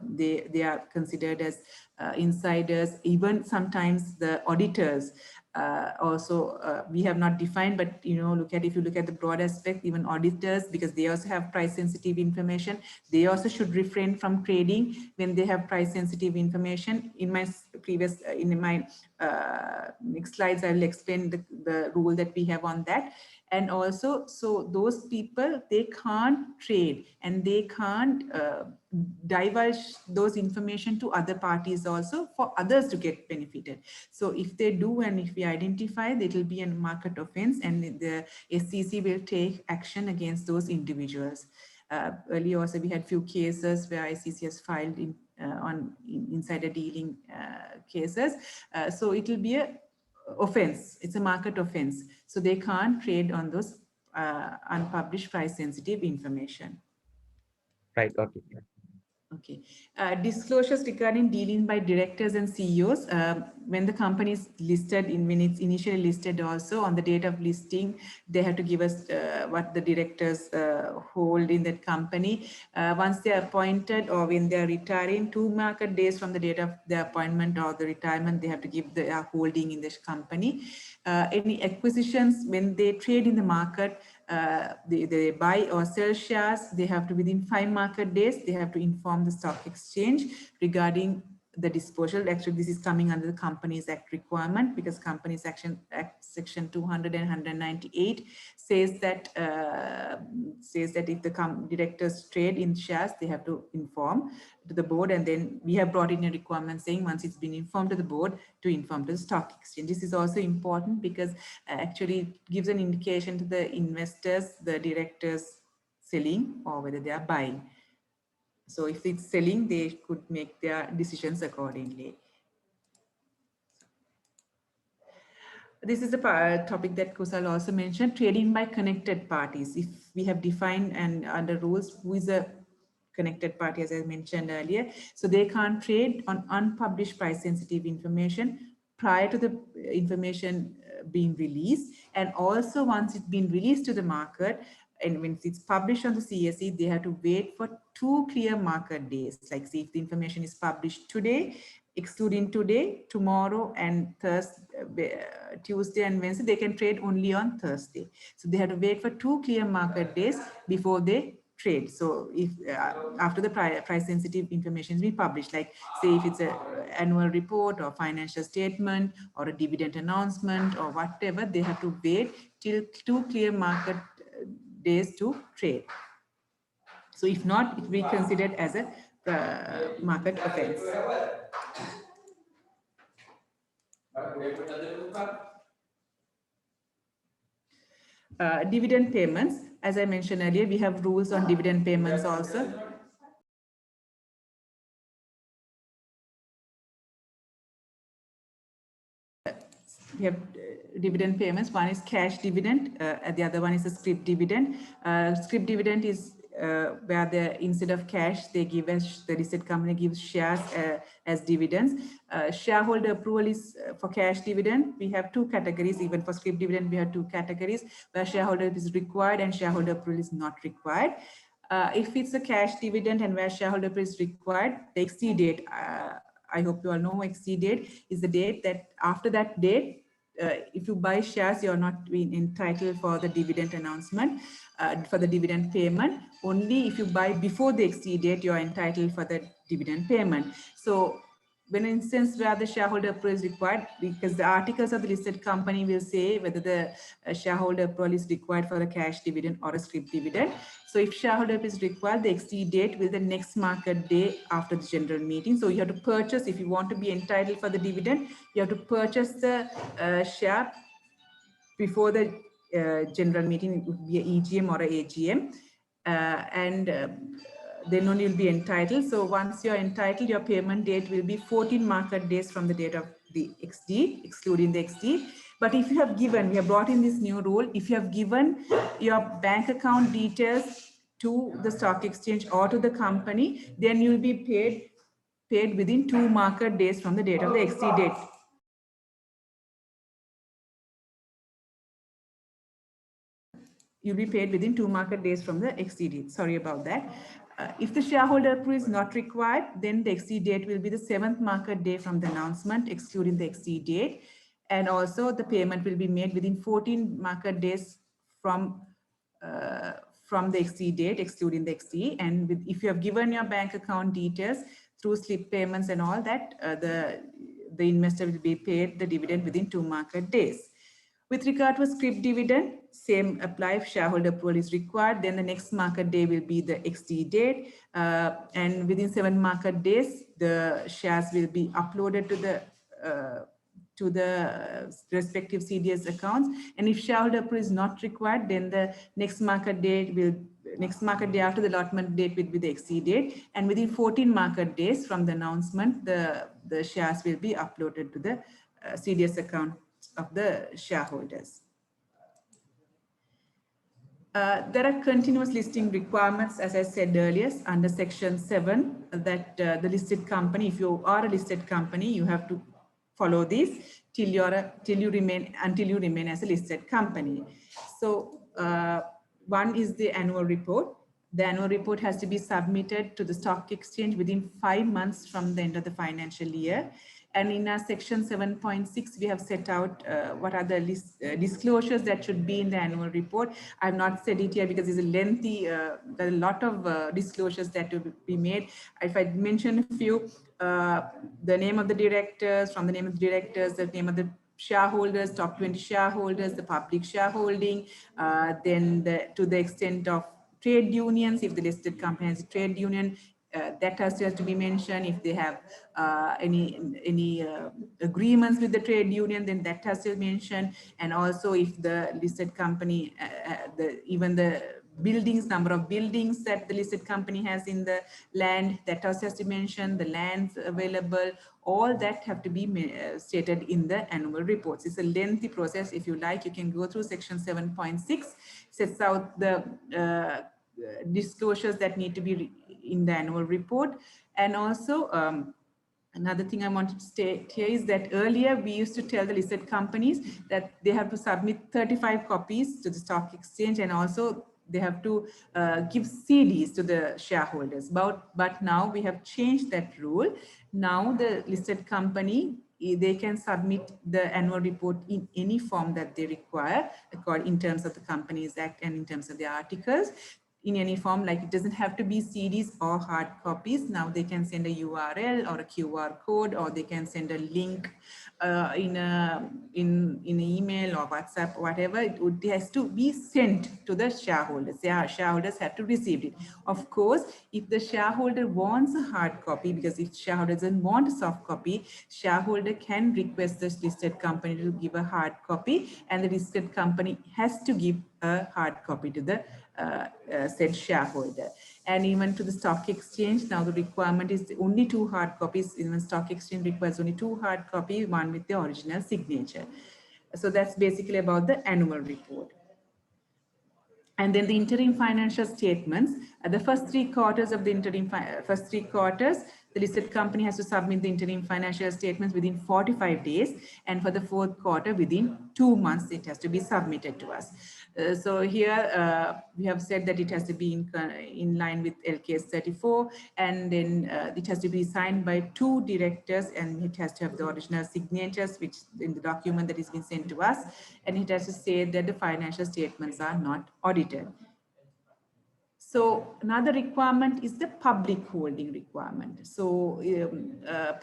They are considered as insiders. Even sometimes the auditors. Also, we have not defined, but if you look at the broad aspect, even auditors, because they also have price sensitive information, they also should refrain from trading when they have price sensitive information. In my next slides, I will explain the rule that we have on that. And also, so those people, they can't trade and they can't divulge those information to other parties also for others to get benefited. So if they do, and if we identify, it will be a market offense, and the SEC will take action against those individuals. Earlier also, we had few cases where SEC has filed on insider dealing cases. So it will be a offense. It's a market offense. So they can't trade on those unpublished price sensitive information. Right. Okay. Okay. Disclosures regarding dealing by directors and CEOs. When the company is listed, when it's initially listed also, on the date of listing, they have to give us what the directors hold in that company. Once they are appointed or when they are retiring, 2 market days from the date of the appointment or the retirement, they have to give their holding in this company. Any acquisitions, when they trade in the market, they buy or sell shares, they have to, within 5 market days, they have to inform the stock exchange regarding the disposal. Actually, this is coming under the Companies Act requirement, because Companies Act section 200 and 198 says that if the directors trade in shares, they have to inform to the board. And then we have brought in a requirement saying once it's been informed to the board, to inform to the stock exchange. This is also important because actually it gives an indication to the investors, the directors selling or whether they are buying. So if it's selling, they could make their decisions accordingly. This is the topic that Kusal also mentioned, trading by connected parties. If we have defined and under rules, who is a connected party, as I mentioned earlier, so they can't trade on unpublished price sensitive information prior to the information being released. And also once it's been released to the market, and when it's published on the CSE, they have to wait for 2 clear market days. Like, see, if the information is published today, excluding today, tomorrow, and Tuesday and Wednesday, they can trade only on Thursday. So they have to wait for 2 clear market days before they trade. So if after the price sensitive information is being published, like say if it's an annual report or financial statement or a dividend announcement or whatever, they have to wait till 2 clear market days to trade. So if not, it will be considered as a market offense. Dividend payments, as I mentioned earlier, we have rules on dividend payments also. We have dividend payments. One is cash dividend, the other one is a scrip dividend. Scrip dividend is where instead of cash, they give us, the listed company gives shares as dividends. Shareholder approval is for cash dividend. We have 2 categories. Even for scrip dividend, we have 2 categories where shareholder is required and shareholder approval is not required. If it's a cash dividend and where shareholder approval is required, the exceed date, I hope you all know, exceed date is the date that after that date, if you buy shares, you're not entitled for the dividend announcement, for the dividend payment. Only if you buy before the exceed date, you're entitled for the dividend payment. So when an instance where the shareholder approval is required, because the articles of the listed company will say whether the shareholder approval is required for a cash dividend or a scrip dividend. So if shareholder approval is required, the ex-date date will the next market day after the general meeting. So you have to purchase, if you want to be entitled for the dividend, you have to purchase the share before the general meeting. It would be a EGM or a AGM, then only you'll be entitled. So once you're entitled, your payment date will be 14 market days from the date of the XD, excluding the XD. But if you have given, we have brought in this new rule, if you have given your bank account details to the stock exchange or to the company, then you'll be paid within 2 market days from the date of the XD date. You'll be paid within 2 market days from the XD date. Sorry about that. If the shareholder approval is not required, then the XD date will be the 7th market day from the announcement, excluding the XD date. And also the payment will be made within 14 market days from the XD date, excluding the XD. And if you have given your bank account details through slip payments and all that, the investor will be paid the dividend within 2 market days. With regard to a scrip dividend, same apply. If shareholder approval is required, then the next market day will be the XD date. And within 7 market days, the shares will be uploaded to the respective CDS accounts. And if shareholder approval is not required, then the next market day after the allotment date will be the XD date. And within 14 market days from the announcement, the shares will be uploaded to the CDS account of the shareholders. There are continuous listing requirements, as I said earlier, under Section 7, that the listed company, if you are a listed company, you have to follow these until you remain as a listed company. So one is the annual report. The annual report has to be submitted to the stock exchange within 5 months from the end of the financial year. And in our section 7.6, we have set out what are the disclosures that should be in the annual report. I've not said it here because it's a lengthy, there are a lot of disclosures that will be made. If I mention a few, the name of the directors, from the name of the directors, the name of the shareholders, top 20 shareholders, the public shareholding, then to the extent of trade unions, if the listed company has a trade union, that has to be mentioned. If they have any agreements with the trade union, then that has to be mentioned. And also if the listed company, even the buildings, number of buildings that the listed company has in the land, that also has to mention, the lands available, all that have to be stated in the annual reports. It's a lengthy process. If you like, you can go through section 7.6, sets out the disclosures that need to be in the annual report. And also another thing I wanted to state here is that earlier we used to tell the listed companies that they have to submit 35 copies to the stock exchange, and also they have to give CDs to the shareholders. But now we have changed that rule. Now the listed company, they can submit the annual report in any form that they require, in terms of the Companies Act and in terms of the articles. In any form, like it doesn't have to be CDs or hard copies. Now they can send a URL or a QR code, or they can send a link in an email or WhatsApp, whatever. It has to be sent to the shareholders. The shareholders have to receive it. Of course, if the shareholder wants a hard copy, because if shareholder doesn't want a soft copy, shareholder can request the listed company to give a hard copy, and the listed company has to give a hard copy to the said shareholder. And even to the stock exchange, now the requirement is only 2 hard copies. Even stock exchange requires only 2 hard copies, one with the original signature. So that's basically about the annual report. And then the interim financial statements. The first 3 quarters of the first 3 quarters, the listed company has to submit the interim financial statements within 45 days. And for the 4th quarter, within 2 months, it has to be submitted to us. So here we have said that it has to be in line with LKS 34, and then it has to be signed by 2 directors, and it has to have the original signatures, which in the document that has been sent to us, and it has to say that the financial statements are not audited. So another requirement is the public holding requirement. So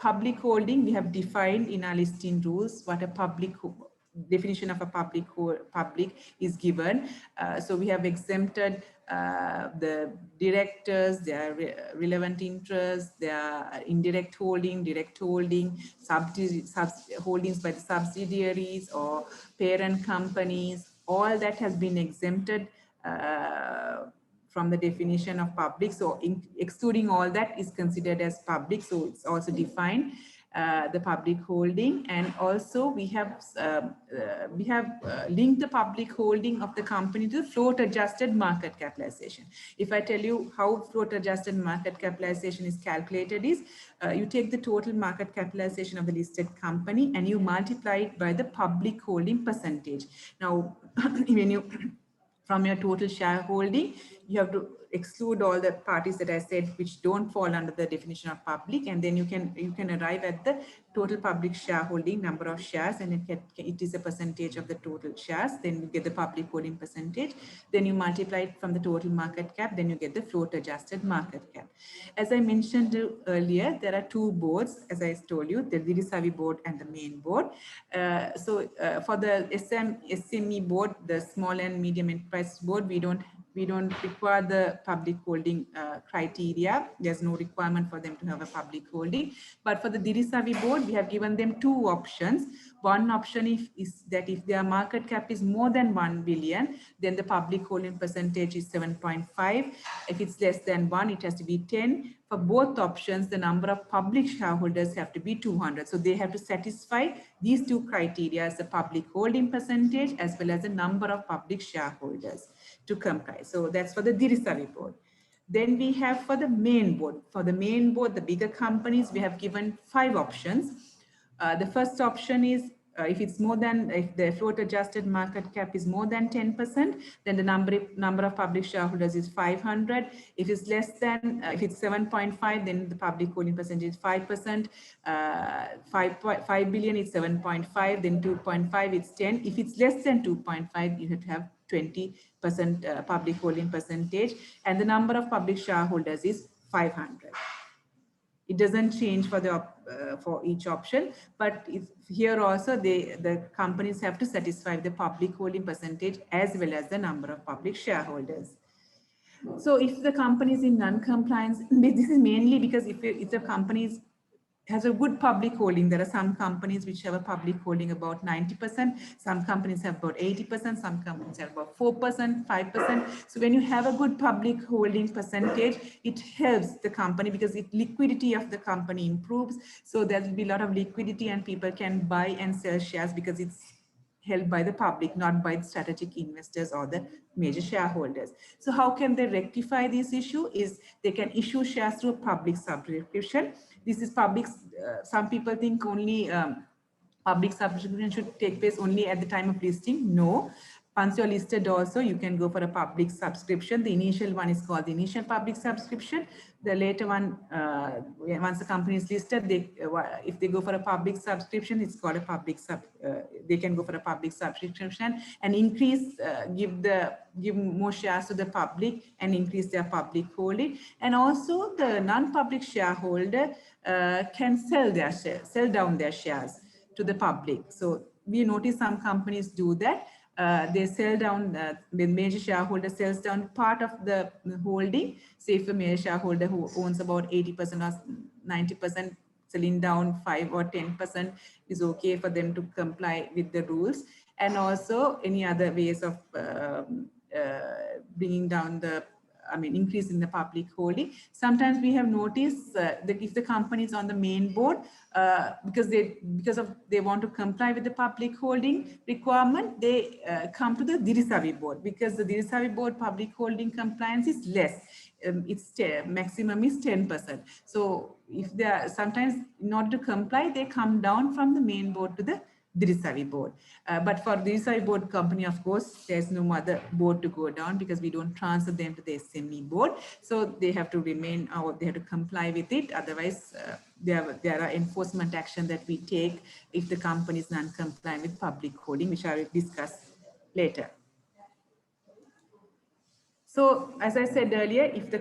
public holding, we have defined in our listing rules what a definition of a public is given. So we have exempted the directors, their relevant interests, their indirect holding, direct holding, holdings by the subsidiaries or parent companies. All that has been exempted from the definition of public. So excluding all that is considered as public. So it's also defined the public holding, and also we have linked the public holding of the company to the float adjusted market capitalization. If I tell you how float adjusted market capitalization is calculated is, you take the total market capitalization of the listed company and you multiply it by the public holding percentage. Now, when you from your total shareholding, you have to exclude all the parties that I said which don't fall under the definition of public, and then you can arrive at the total public shareholding, number of shares, and it is a percentage of the total shares. Then you get the public holding percentage. Then you multiply it from the total market cap. Then you get the float adjusted market cap. As I mentioned earlier, there are two boards, as I told you, the Dirisavi board and the main board. For the SME board, the small and medium enterprise board, we don't require the public holding criteria. There's no requirement for them to have a public holding. But for the Dirisavi board, we have given them two options. One option is that if their market cap is more than 1 billion, then the public holding percentage is 7.5. If it's less than 1, it has to be 10. For both options, the number of public shareholders have to be 200. So they have to satisfy these two criteria as the public holding percentage as well as the number of public shareholders to comply. So that's for the Dirisavi board. Then we have for the main board. For the main board, the bigger companies, we have given 5 options. The first option is if the float adjusted market cap is more than 10%, then the number of public shareholders is 500. If it's less than, if it's 7.5, then the public holding percentage is 5%. 5 billion is 7.5, then 2.5 it's 10. If it's less than 2.5, you have to have 20% public holding percentage, and the number of public shareholders is 500. It doesn't change for each option, but here also the companies have to satisfy the public holding percentage as well as the number of public shareholders. So if the company is in non-compliance, this is mainly because if the company has a good public holding. There are some companies which have a public holding about 90%. Some companies have about 80%. Some companies have about 4%, 5%. So when you have a good public holding percentage, it helps the company because liquidity of the company improves. So there will be a lot of liquidity and people can buy and sell shares because it's held by the public, not by the strategic investors or the major shareholders. So how can they rectify this issue? Is they can issue shares through a public subscription. This is public. Some people think only public subscription should take place only at the time of listing. No. Once you're listed also, you can go for a public subscription. The initial one is called the initial public subscription. The later one, once the company is listed, if they go for a public subscription, it's called a public they can go for a public subscription and increase, give more shares to the public and increase their public holding. And also the non-public shareholder can sell down their shares to the public. So we notice some companies do that. They sell down, the major shareholder sells down part of the holding. Say if a major shareholder who owns about 80% or 90%, selling down 5 or 10% is okay for them to comply with the rules. And also any other ways of bringing down increasing the public holding. Sometimes we have noticed that if the company is on the main board, because they want to comply with the public holding requirement, they come to the Dirisavi board because the Dirisavi board public holding compliance is less. Its maximum is 10%. So if they are sometimes in order to comply, they come down from the main board to the Dirisavi board. But for Dirisavi board company, of course, there's no other board to go down because we don't transfer them to the SME board. So they have to remain, or they have to comply with it. Otherwise, there are enforcement action that we take if the company is non-compliant with public holding, which I will discuss later. So as I said earlier, if the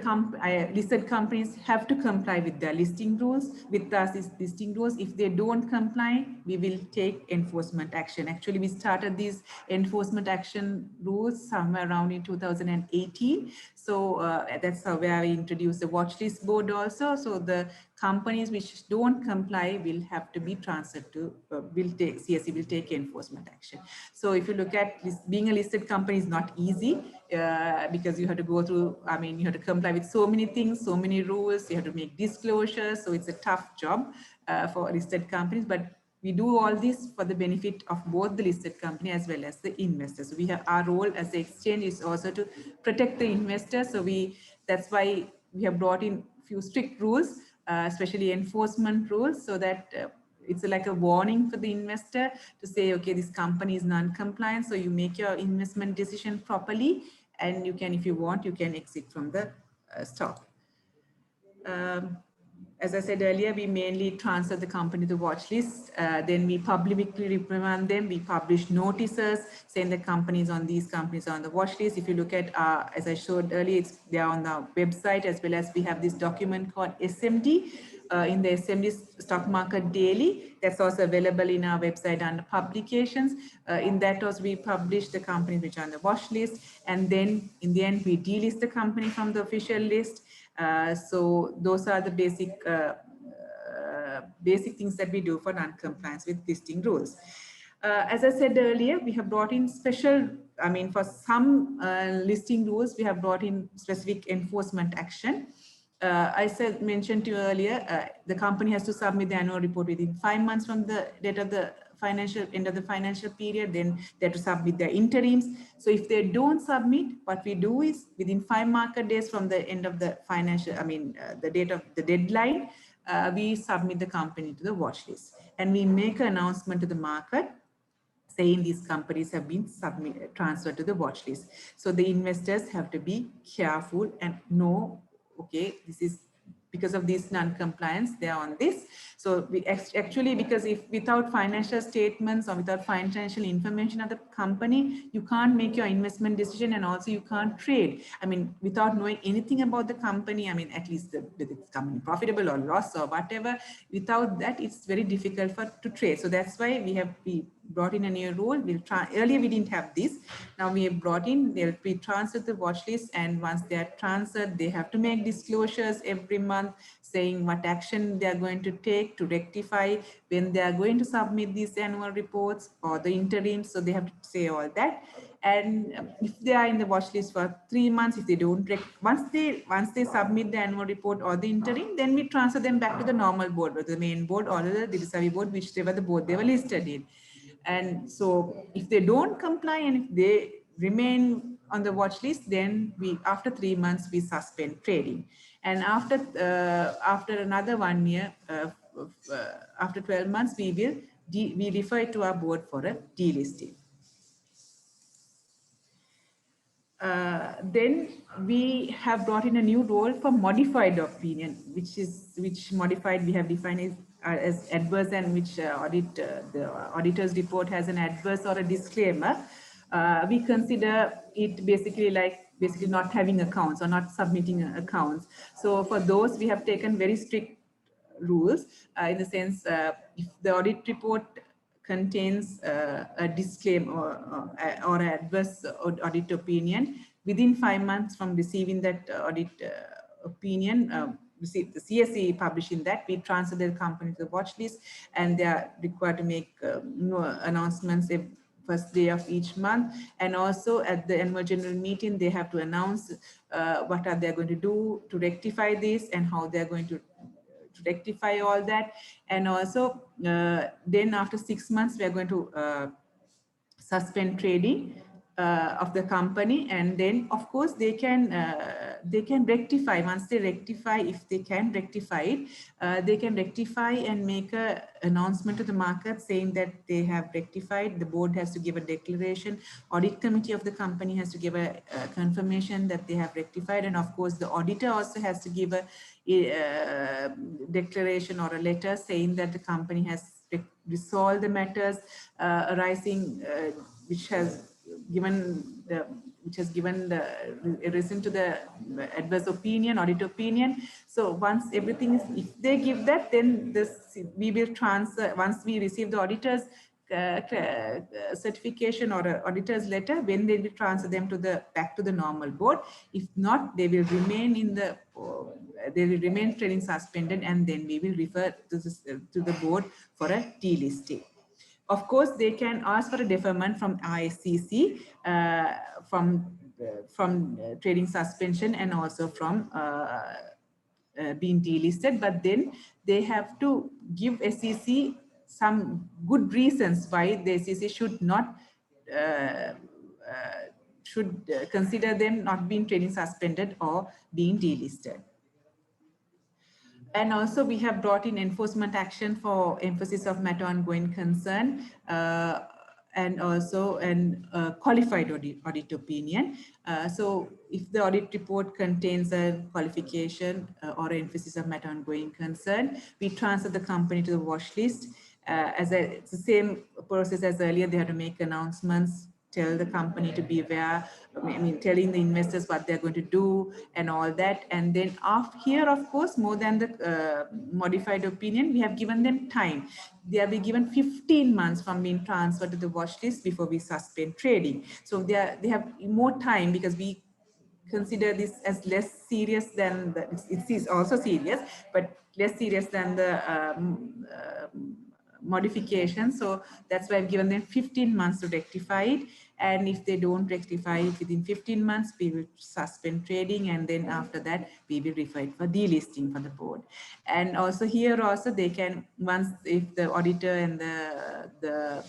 listed companies have to comply with their listing rules, with the listing rules, if they don't comply, we will take enforcement action. Actually, we started these enforcement action rules somewhere around in 2018. So that's where we introduced the watch list board also. So the companies which don't comply will have to be transferred to, CSE will take enforcement action. So if you look at this, being a listed company is not easy because you have to go through, you have to comply with so many things, so many rules, you have to make disclosures. So it's a tough job for listed companies, but we do all this for the benefit of both the listed company as well as the investors. So we have our role as the exchange is also to protect the investors. So that's why we have brought in few strict rules, especially enforcement rules, so that it's like a warning for the investor to say, okay, this company is non-compliant. So you make your investment decision properly, and you can, if you want, you can exit from the stock. As I said earlier, we mainly transfer the company to watch list. Then we publicly reprimand them. We publish notices saying the companies on these companies are on the watch list. If you look at, as I showed earlier, they are on the website, as well as we have this document called SMD. In the SMD Stock Market Daily, that's also available in our website under publications. In that also we publish the companies which are on the watch list, and then in the end we delist the company from the official list. So those are the basic things that we do for non-compliance with listing rules. As I said earlier, we have brought in special, for some listing rules, we have brought in specific enforcement action. I mentioned to you earlier, the company has to submit the annual report within 5 months from the date of the end of the financial period. Then they have to submit their interims. So if they don't submit, what we do is within 5 market days from the end of the financial, the date of the deadline, we submit the company to the watch list, and we make an announcement to the market saying these companies have been transferred to the watch list. So the investors have to be careful and know, okay, this is because of this non-compliance, they are on this. So we actually, because if without financial statements or without financial information of the company, you can't make your investment decision, and also you can't trade. Without knowing anything about the company, at least whether it's company profitable or loss or whatever, without that, it's very difficult to trade. So that's why we brought in a new rule. Earlier we didn't have this. Now we have brought in, they'll be transferred to the watch list, and once they are transferred, they have to make disclosures every month saying what action they are going to take to rectify, when they are going to submit these annual reports or the interim. So they have to say all that. And if they are in the watch list for 3 months, if they don't, once they submit the annual report or the interim, then we transfer them back to the normal board, or the main board or the Dirisavi board, whichever the board they were listed in. And so if they don't comply and if they remain on the watch list, then after 3 months, we suspend trading. And after another 1 year, after 12 months, we refer to our board for a delisting. Then we have brought in a new role for modified opinion, which modified we have defined as adverse, and which the auditor's report has an adverse or a disclaimer. We consider it basically not having accounts or not submitting accounts. So for those, we have taken very strict rules in the sense, if the audit report contains a disclaimer or adverse audit opinion, within 5 months from receiving that audit opinion, the CSE publishing that, we transfer the company to the watch list, and they are required to make announcements first day of each month. And also at the annual general meeting, they have to announce what are they going to do to rectify this, and how they're going to rectify all that. And also then after 6 months, we are going to suspend trading of the company, and then of course they can rectify. Once they rectify, if they can rectify it, they can rectify and make a announcement to the market saying that they have rectified. The board has to give a declaration, audit committee of the company has to give a confirmation that they have rectified, and of course the auditor also has to give a declaration or a letter saying that the company has resolved the matters arising, which which has given the reason to the adverse opinion, audit opinion. So once everything is, if they give that, then this we will transfer, once we receive the auditor's certification or auditor's letter, when they will transfer them to the back to the normal board. If not, they will remain in the they will remain trading suspended, and then we will refer to the board for a delisting. Of course, they can ask for a deferment from ISCC from trading suspension and also from being delisted, but then they have to give SEC some good reasons why the SEC should not consider them not being trading suspended or being delisted. And also we have brought in enforcement action for emphasis of matter on going concern, and also a qualified audit opinion. So if the audit report contains a qualification or emphasis of matter on going concern, we transfer the company to the watch list. It's the same process as earlier. They have to make announcements, tell the company to be aware, telling the investors what they're going to do and all that. And then here, of course, more than the modified opinion, we have given them time. They have been given 15 months from being transferred to the watch list before we suspend trading. So they have more time, because we consider this as less serious than it is also serious, but less serious than the modification. So that's why I've given them 15 months to rectify it. And if they don't rectify it within 15 months, we will suspend trading. And then after that, we will refer it for delisting for the board. And also here also they can, once if the auditor and the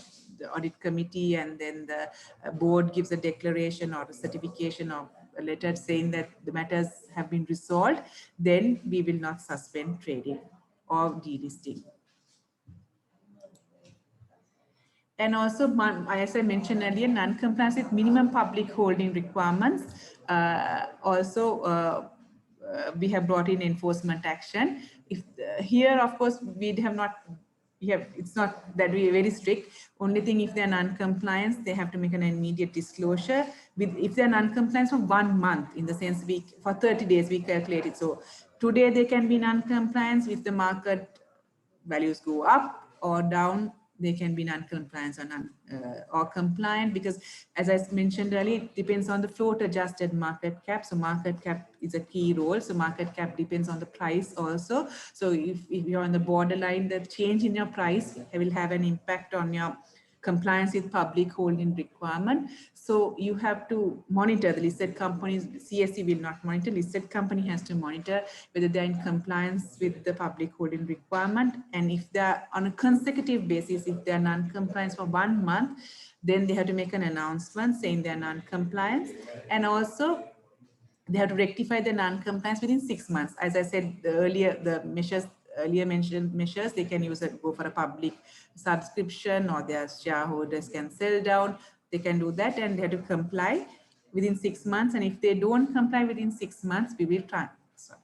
audit committee and then the board gives a declaration or a certification of a letter saying that the matters have been resolved, then we will not suspend trading or delisting. And also, as I mentioned earlier, non-compliance with minimum public holding requirements. We have brought in enforcement action. Here, of course, we have not. It's not that we are very strict. Only thing, if they are non-compliance, they have to make an immediate disclosure. If they are non-compliance for 1 month, in the sense for 30 days, we calculate it. So today they can be non-compliance. If the market values go up or down, they can be non-compliant or compliant, because as I mentioned earlier, it depends on the float adjusted market cap. So market cap is a key role. So market cap depends on the price also. So if you're on the borderline, the change in your price will have an impact on your compliance with public holding requirement. So you have to monitor the listed companies. CSE will not monitor. Listed company has to monitor whether they're in compliance with the public holding requirement. And if they're on a consecutive basis, if they're non-compliance for 1 month, then they have to make an announcement saying they're non-compliance. And also they have to rectify the non-compliance within 6 months. As I said earlier, the earlier mentioned measures, they can go for a public subscription, or their shareholders can sell down. They can do that, and they have to comply within 6 months. And if they don't comply within 6 months, we will transfer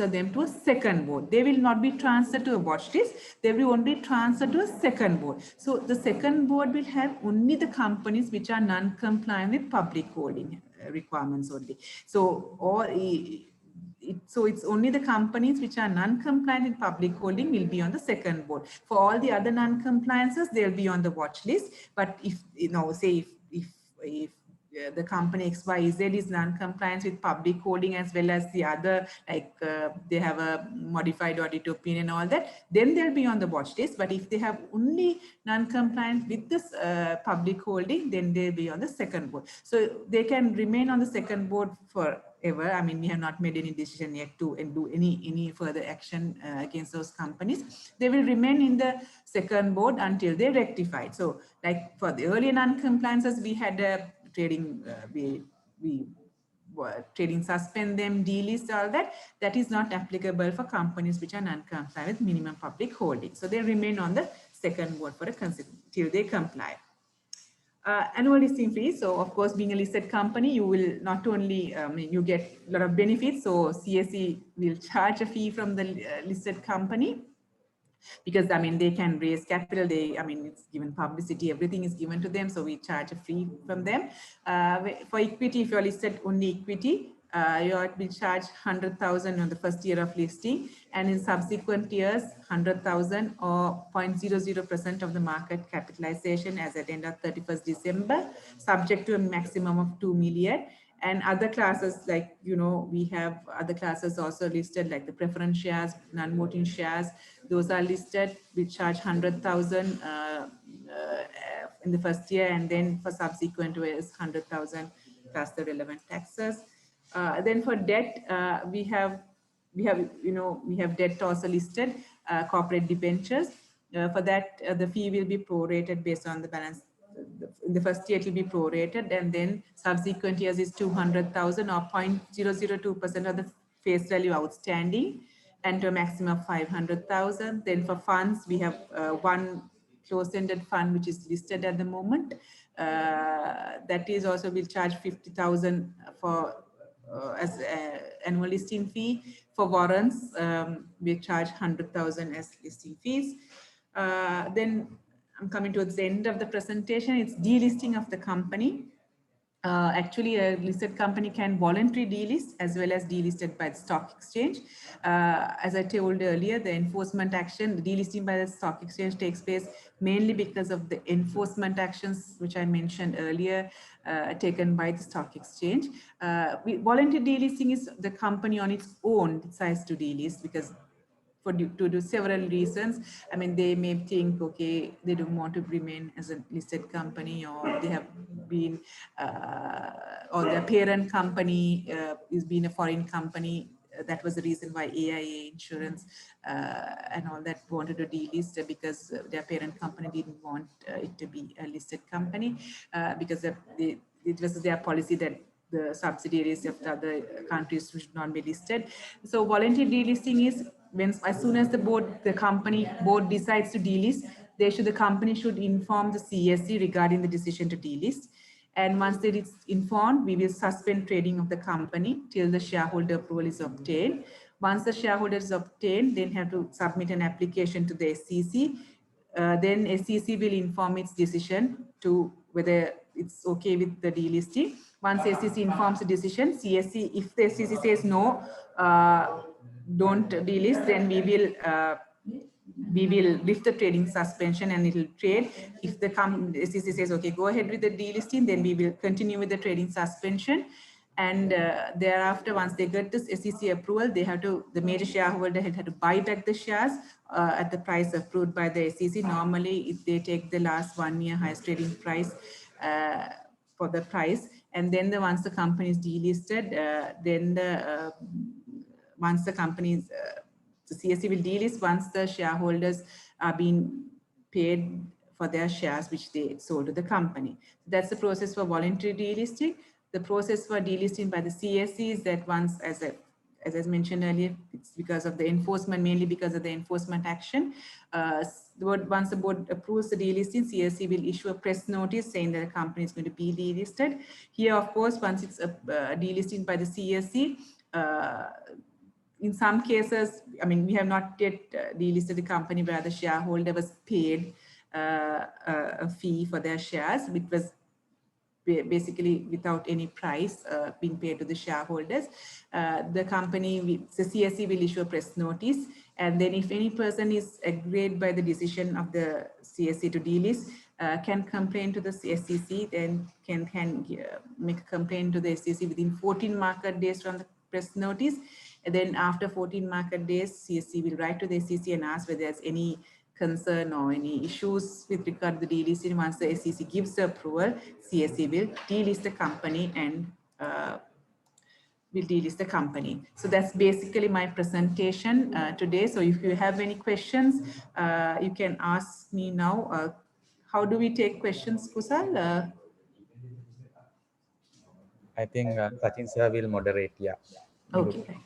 them to a second board. They will not be transferred to a watch list. They will only transfer to a second board. So the second board will have only the companies which are non-compliant with public holding requirements only. So it's only the companies which are non-compliant with public holding will be on the second board. For all the other non-compliances, they'll be on the watch list. But if, say if the company XYZ is non-compliant with public holding, as well as the other, like they have a modified audit opinion and all that, then they'll be on the watch list. But if they have only non-compliant with this public holding, then they'll be on the second board. So they can remain on the second board forever. I mean, we have not made any decision yet to do any further action against those companies. They will remain in the second board until they rectify. So like for the earlier non-compliances, we had a trading, trading suspend them, delist, all that is not applicable for companies which are non-compliant with minimum public holding. So they remain on the second board for till they comply. Annual listing fee. So of course, being a listed company, you will not only, you get a lot of benefits. So CSE will charge a fee from the listed company. because I mean, they can raise capital. It's given publicity, everything is given to them. So we charge a fee from them. For equity, if you're listed only equity, you will be charged 100,000 on the first year of listing, and in subsequent years, 100,000 or 0.00% of the market capitalization as at end of 31st December, subject to a maximum of 2 million. And other classes, like, we have other classes also listed, like the preference shares, non-voting shares. Those are listed. We charge 100,000 in the first year, and then for subsequent years, 100,000 plus the relevant taxes. Then for debt, we have debt also listed, corporate debentures. For that, the fee will be prorated based on the balance. In the first year, it will be prorated, and then subsequent years is 200,000 or 0.002% of the face value outstanding, and to a maximum of 500,000. Then for funds, we have one closed-ended fund which is listed at the moment. That is also will charge 50,000 for as annual listing fee. For warrants, we charge 100,000 as listing fees. Then I'm coming towards the end of the presentation. It's delisting of the company. Actually, a listed company can voluntarily delist as well as delisted by the stock exchange. As I told earlier, the enforcement action, the delisting by the stock exchange takes place mainly because of the enforcement actions, which I mentioned earlier, taken by the stock exchange. Voluntary delisting is the company on its own decides to delist, because to do several reasons. I mean, they may think, okay, they don't want to remain as a listed company, or they have been, or their parent company is being a foreign company. That was the reason why AIA Insurance and all that wanted to delist, because their parent company didn't want it to be a listed company, because it was their policy that the subsidiaries of the other countries should not be listed. So voluntary delisting is when, as soon as the company board decides to delist, the company should inform the CSE regarding the decision to delist. And once they is informed, we will suspend trading of the company till the shareholder approval is obtained. Once the shareholder is obtained, then have to submit an application to the SEC. Then SEC will inform its decision to whether it's okay with the delisting. Once SEC informs the decision, CSE, if the SEC says no, don't delist, then we will lift the trading suspension and it will trade. If the SEC says, okay, go ahead with the delisting, then we will continue with the trading suspension. And thereafter, once they get this SEC approval, the major shareholder had to buy back the shares at the price approved by the SEC. Normally, if they take the last 1 year highest trading price for the price, and then once the company is delisted, once the companies, the CSE will delist once the shareholders are being paid for their shares which they sold to the company. That's the process for voluntary delisting. The process for delisting by the CSE is that once, as I mentioned earlier, it's because of the enforcement, mainly because of the enforcement action. Once the board approves the delisting, CSE will issue a press notice saying that the company is going to be delisted. Here, of course, once it's delisting by the CSE, in some cases, I mean, we have not yet delisted the company where the shareholder was paid a fee for their shares, which was basically without any price being paid to the shareholders. The CSE will issue a press notice, and then if any person is aggrieved by the decision of the CSE to delist, can complain to the SEC, then can make a complaint to the SEC within 14 market days from the press notice. And then after 14 market days, CSE will write to the SEC and ask whether there's any concern or any issues with regard to the delisting. Once the SEC gives the approval, CSE will delist the company and will delist the company. So that's basically my presentation today. So if you have any questions, you can ask me now. How do we take questions, Kusal? I think Sachin sir will moderate. Yeah. Okay.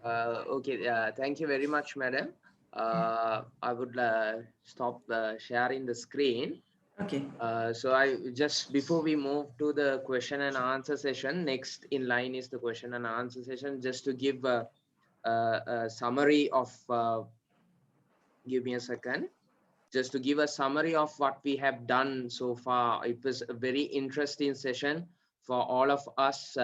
Okay, thank you very much, madam. I would stop sharing the screen. Okay. So before we move to the question and answer session, next in line is the question and answer session. Just to give a summary of Give me a second. Just to give a summary of what we have done so far. It was a very interesting session for all of us,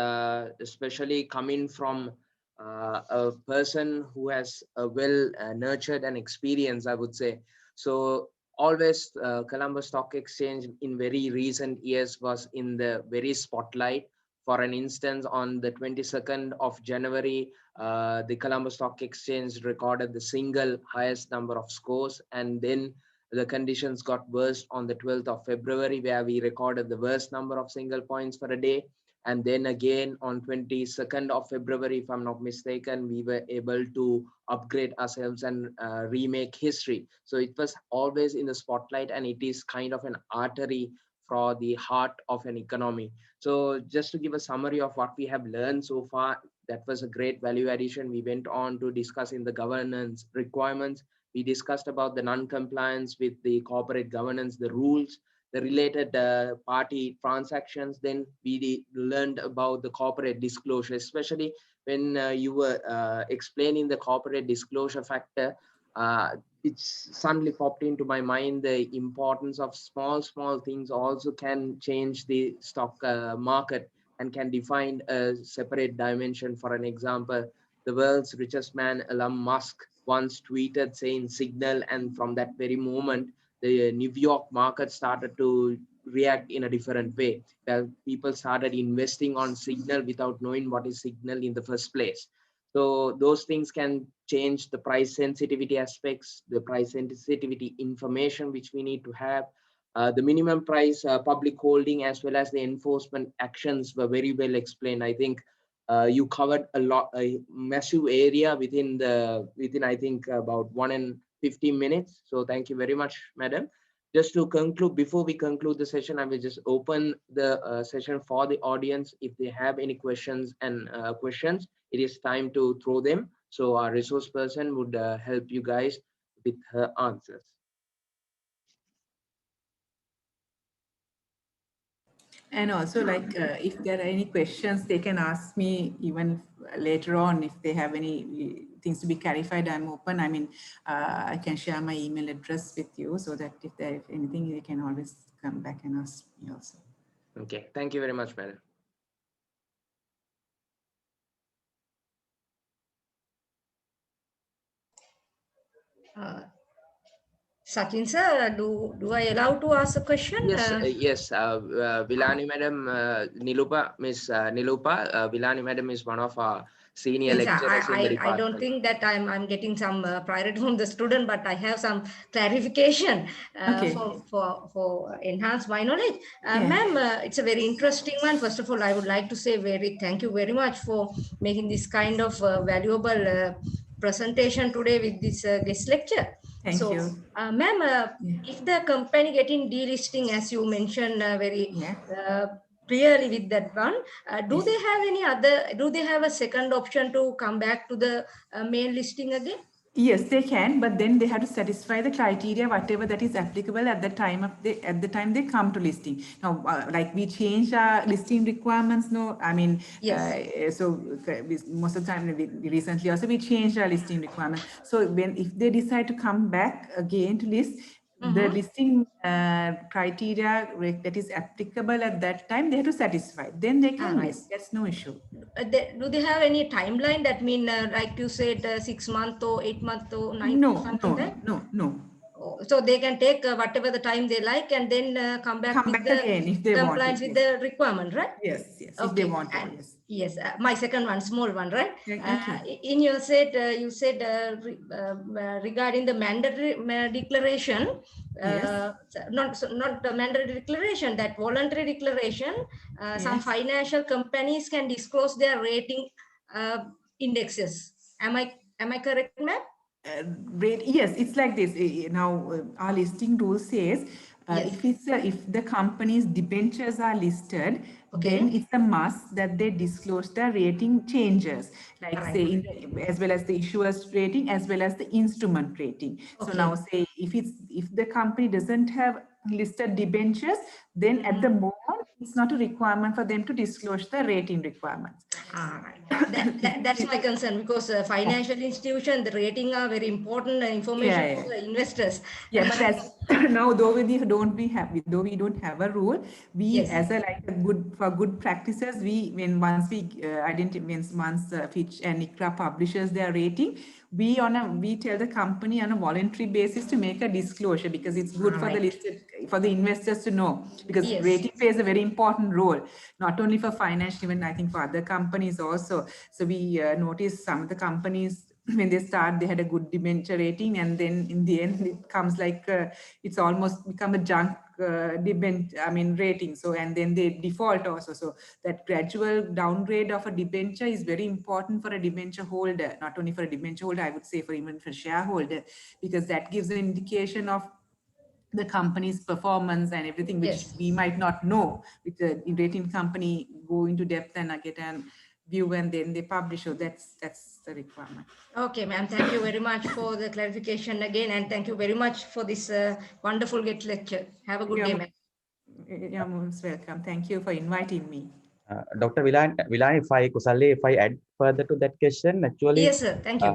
especially coming from a person who has a well nurtured and experienced, I would say. So always Colombo Stock Exchange in very recent years was in the very spotlight. For an instance, on the 22nd of January, the Colombo Stock Exchange recorded the single highest number of scores, and then the conditions got worse on the 12th of February, where we recorded the worst number of single points for a day. And then again on 22nd of February, if I'm not mistaken, we were able to upgrade ourselves and remake history. So it was always in the spotlight, and it is kind of an artery for the heart of an economy. So just to give a summary of what we have learned so far, that was a great value addition. We went on to discuss in the governance requirements. We discussed about the non-compliance with the corporate governance, the rules, the related party transactions. Then we learned about the corporate disclosure, especially when you were explaining the corporate disclosure factor. It's suddenly popped into my mind the importance of small things also can change the stock market and can define a separate dimension. For an example, the world's richest man, Elon Musk, once tweeted saying Signal, and from that very moment, the New York market started to react in a different way. People started investing on Signal without knowing what is Signal in the first place. So those things can change the price sensitivity aspects, the price sensitivity information which we need to have. The minimum price, public holding, as well as the enforcement actions were very well explained. I think you covered a massive area within I think about 1 and 15 minutes. So thank you very much, madam. Just to conclude, before we conclude the session, I will just open the session for the audience. If they have any questions and questions, it is time to throw them. So our resource person would help you guys with her answers. And also, like, if there are any questions, they can ask me even later on. If they have any things to be clarified, I'm open. I mean, I can share my email address with you so that if there is anything, you can always come back and ask me also. Okay, thank you very much, madam. Sachin sir, do I allow to ask a question? Yes, yes. Vilani madam, Nilupa, Miss Nilupa, Vilani madam is one of our senior Yes, lecturers in the department. I don't think that I'm getting some priority from the student, but I have some clarification Okay. for enhance my knowledge. Yeah. Ma'am, it's a very interesting one. First of all, I would like to say thank you very much for making this kind of valuable presentation today with this guest lecture. Thank you. Ma'am, if the company getting delisting, as you mentioned clearly with that one, do they have a second option to come back to the main listing again? Yes, they can, but then they have to satisfy the criteria, whatever that is applicable at the time they come to listing. Now, like we change our listing requirements. No, I mean, yes. So most of the time we recently also we changed our listing requirements. So if they decide to come back again to list, the listing criteria that is applicable at that time, they have to satisfy. Then they can list. That's no issue. Do they have any timeline? That mean, like you said, 6 months or 8 months or 9 months? No. So they can take whatever the time they like and then come back with the again if they compliance with the requirement, right? Yes. Okay. If they want to, yes. Yes, my second one, small one, right? Okay. In your said, you said regarding the mandatory declaration, not the mandatory declaration, that voluntary declaration, some financial companies can disclose their rating indexes. Am I correct, ma'am? Yes, it's like this. Now, our listing rule says if the company's debentures are listed, then it's a must that they disclose the rating changes, like say as well as the issuer's rating as well as the instrument rating. So now, say if the company doesn't have listed debentures, then at the moment it's not a requirement for them to disclose the rating requirements. That's my concern, because financial institution, the rating are very important information for the investors. Yeah, but as now, though we don't have a rule, we Yes. as a good practices, once Fitch and ICRA publishes their rating, we tell the company on a voluntary basis to make a disclosure, because it's good for the investors to know, because Yes. rating plays a very important role, not only for financial, even I think for other companies also. So we noticed some of the companies, when they start, they had a good debenture rating, and then in the end it comes like it's almost become a junk rating. So, and then they default also. So that gradual downgrade of a debenture is very important for a debenture holder, not only for a debenture holder, I would say for even for shareholder, because that gives an indication of the company's performance and everything, which we might not know. With the rating company go into depth and get an view, and then they publish. So that's the requirement. Okay, ma'am. Thank you very much for the clarification again, and thank you very much for this wonderful lecture. Have a good day, ma'am. You're most welcome. Thank you for inviting me. Dr. Vilan, if I add further to that question, actually, yes, sir. Thank you.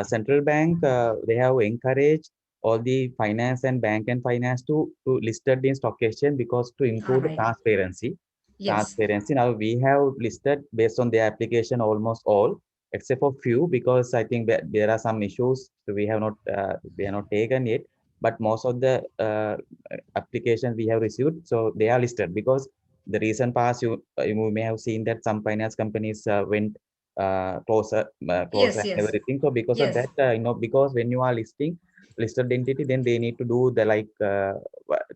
Central Bank, they have encouraged all the finance and bank and finance to listed in stock exchange, because to improve the transparency. Yes. Now we have listed based on their application almost all, except for few, because I think that there are some issues we have not taken yet. But most of the applications we have received, so they are listed, because the recent past you may have seen that some finance companies went closer and everything. So because of that, because when you are listed entity, then they need to do the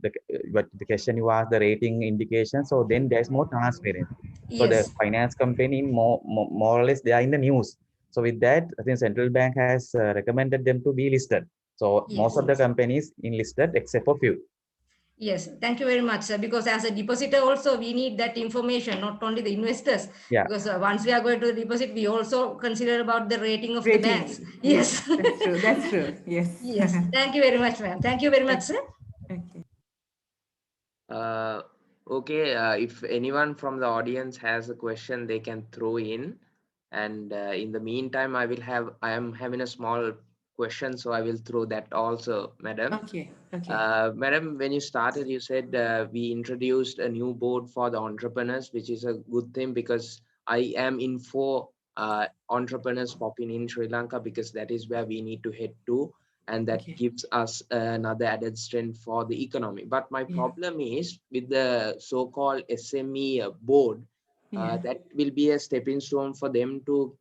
the question you ask, the rating indication. So then there's more transparency. So the finance company more or less they are in the news. So with that, I think Central Bank has recommended them to be listed. So most of the companies in listed except for few. Yes, thank you very much, sir. Because as a depositor also, we need that information, not only the investors. Yeah. Because once we are going to deposit, we also consider about the rating of the banks. Yes. That's true. That's true. Yes. Yes. Thank you very much, ma'am. Thank you very much, sir. Okay. Okay. If anyone from the audience has a question, they can throw in. And in the meantime, I am having a small question, so I will throw that also, madam. Okay. Okay. Madam, when you started, you said we introduced a new board for the entrepreneurs, which is a good thing, because I am in for entrepreneurs popping in Sri Lanka, because that is where we need to head to, and that gives us another added strength for the economy. But my problem is with the so-called SME board. That will be a stepping stone for them to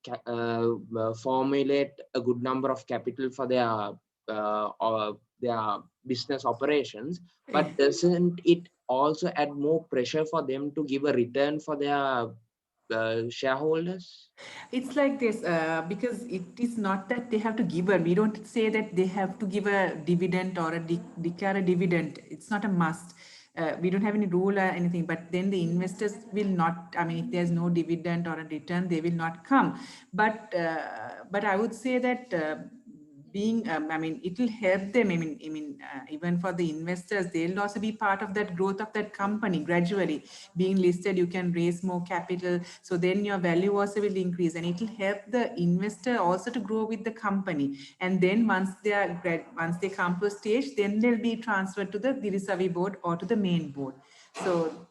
formulate a good number of capital for their business operations. But doesn't it also add more pressure for them to give a return for their shareholders? It's like this, because it is not that they have to give we don't say that they have to give a dividend or declare a dividend. It's not a must. We don't have any rule or anything, but then the investors will not, if there's no dividend or a return, they will not come. But I would say that being, it will help them. Even for the investors, they'll also be part of that growth of that company. Gradually being listed, you can raise more capital. So then your value also will increase, and it will help the investor also to grow with the company. And then once they come to a stage, then they'll be transferred to the Girisavi board or to the main board. So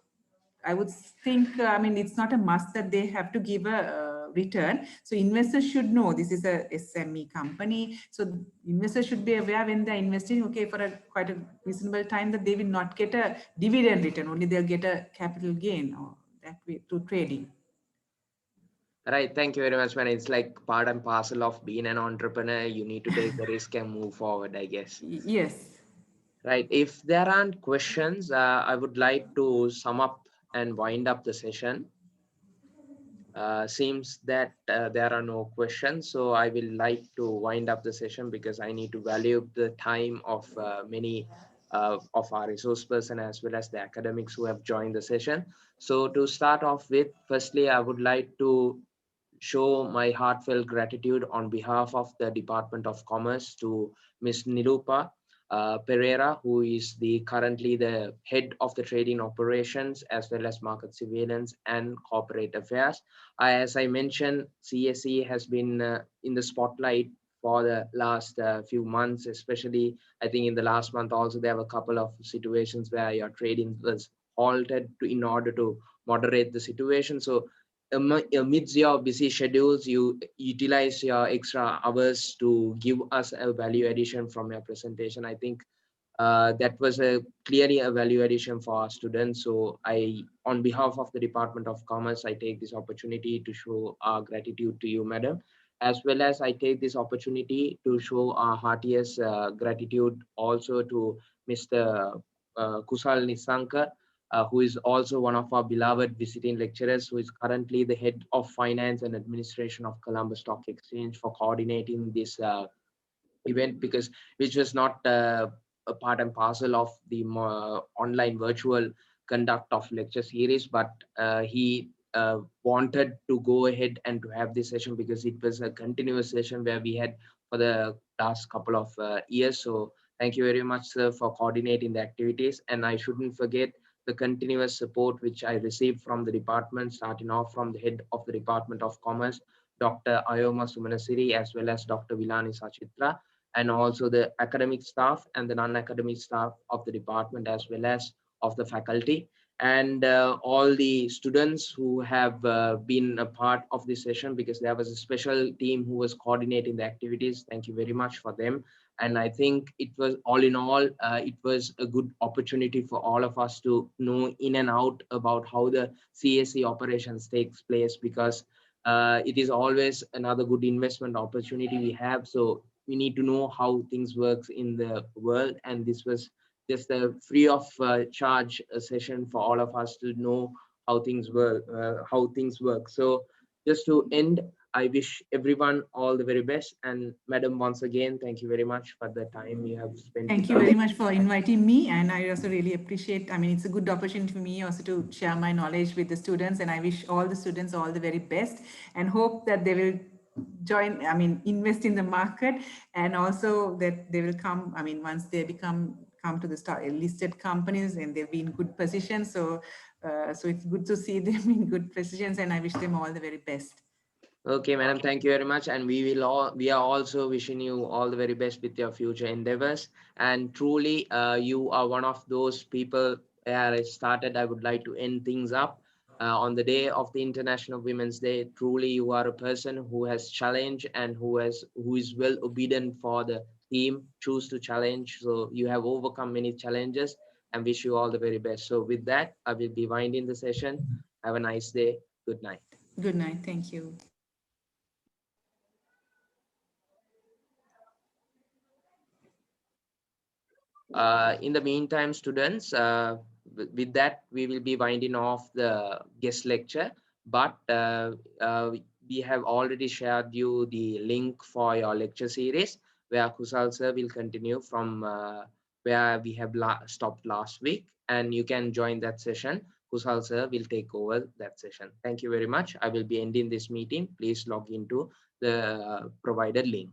I would think, it's not a must that they have to give a return. So investors should know this is a SME company. So investors should be aware when they're investing, for quite a reasonable time, that they will not get a dividend return, only they'll get a capital gain, or that way through trading. Right. Thank you very much, man. It's like part and parcel of being an entrepreneur. You need to take the risk and move forward, I guess. Yes. Right. If there aren't questions, I would like to sum up and wind up the session. Seems that there are no questions, so I will like to wind up the session, because I need to value the time of many of our resource person as well as the academics who have joined the session. So to start off with, firstly, I would like to show my heartfelt gratitude on behalf of the Department of Commerce to Ms. Nirupa Pereira, who is currently the head of the trading operations as well as market surveillance and corporate affairs. As I mentioned, CSE has been in the spotlight for the last few months, especially I think in the last month also there were a couple of situations where your trading was halted in order to moderate the situation. So amidst your busy schedules, you utilize your extra hours to give us a value addition from your presentation. I think that was clearly a value addition for our students. So on behalf of the Department of Commerce, I take this opportunity to show our gratitude to you, madam, as well as I take this opportunity to show our heartiest gratitude also to Mr. Kusal Nisankar, who is also one of our beloved visiting lecturers, who is currently the head of finance and administration of Colombo Stock Exchange, for coordinating this event, because which was not a part and parcel of the online virtual conduct of lecture series, but he wanted to go ahead and to have this session because it was a continuous session where we had for the last couple of years. So thank you very much, sir, for coordinating the activities. And I shouldn't forget the continuous support which I received from the department, starting off from the head of the Department of Commerce, Dr. Ayoma Sumanasiri, as well as Dr. Vilani Sachitra, and also the academic staff and the non-academic staff of the department, as well as of the faculty, and all the students who have been a part of this session, because there was a special team who was coordinating the activities. Thank you very much for them. And I think it was all in all, it was a good opportunity for all of us to know in and out about how the CSE operations takes place, because it is always another good investment opportunity we have. So we need to know how things works in the world, and this was just a free of charge session for all of us to know how things work. So just to end, I wish everyone all the very best. And madam, once again, thank you very much for the time you have spent. Thank you very much for inviting me. And I also really appreciate, I mean, it's a good opportunity for me also to share my knowledge with the students. And I wish all the students all the very best and hope that they will join, I mean, invest in the market, and also that they will come, I mean, once they come to the listed companies and they'll be in good positions. So, so it's good to see them in good positions, and I wish them all the very best. Okay, madam, thank you very much. And we are also wishing you all the very best with your future endeavors. And truly, you are one of those people where I started. I would like to end things up on the day of the International Women's Day. Truly, you are a person who has challenged and who is well obedient for the team, choose to challenge. So you have overcome many challenges, and wish you all the very best. So with that, I will be winding the session. Have a nice day. Good night. Good night. Thank you. In the meantime, students, with that, we will be winding off the guest lecture, but we have already shared you the link for your lecture series, where Kusal sir will continue from where we have stopped last week, and you can join that session. Kusal sir will take over that session. Thank you very much. I will be ending this meeting. Please log into the provided link.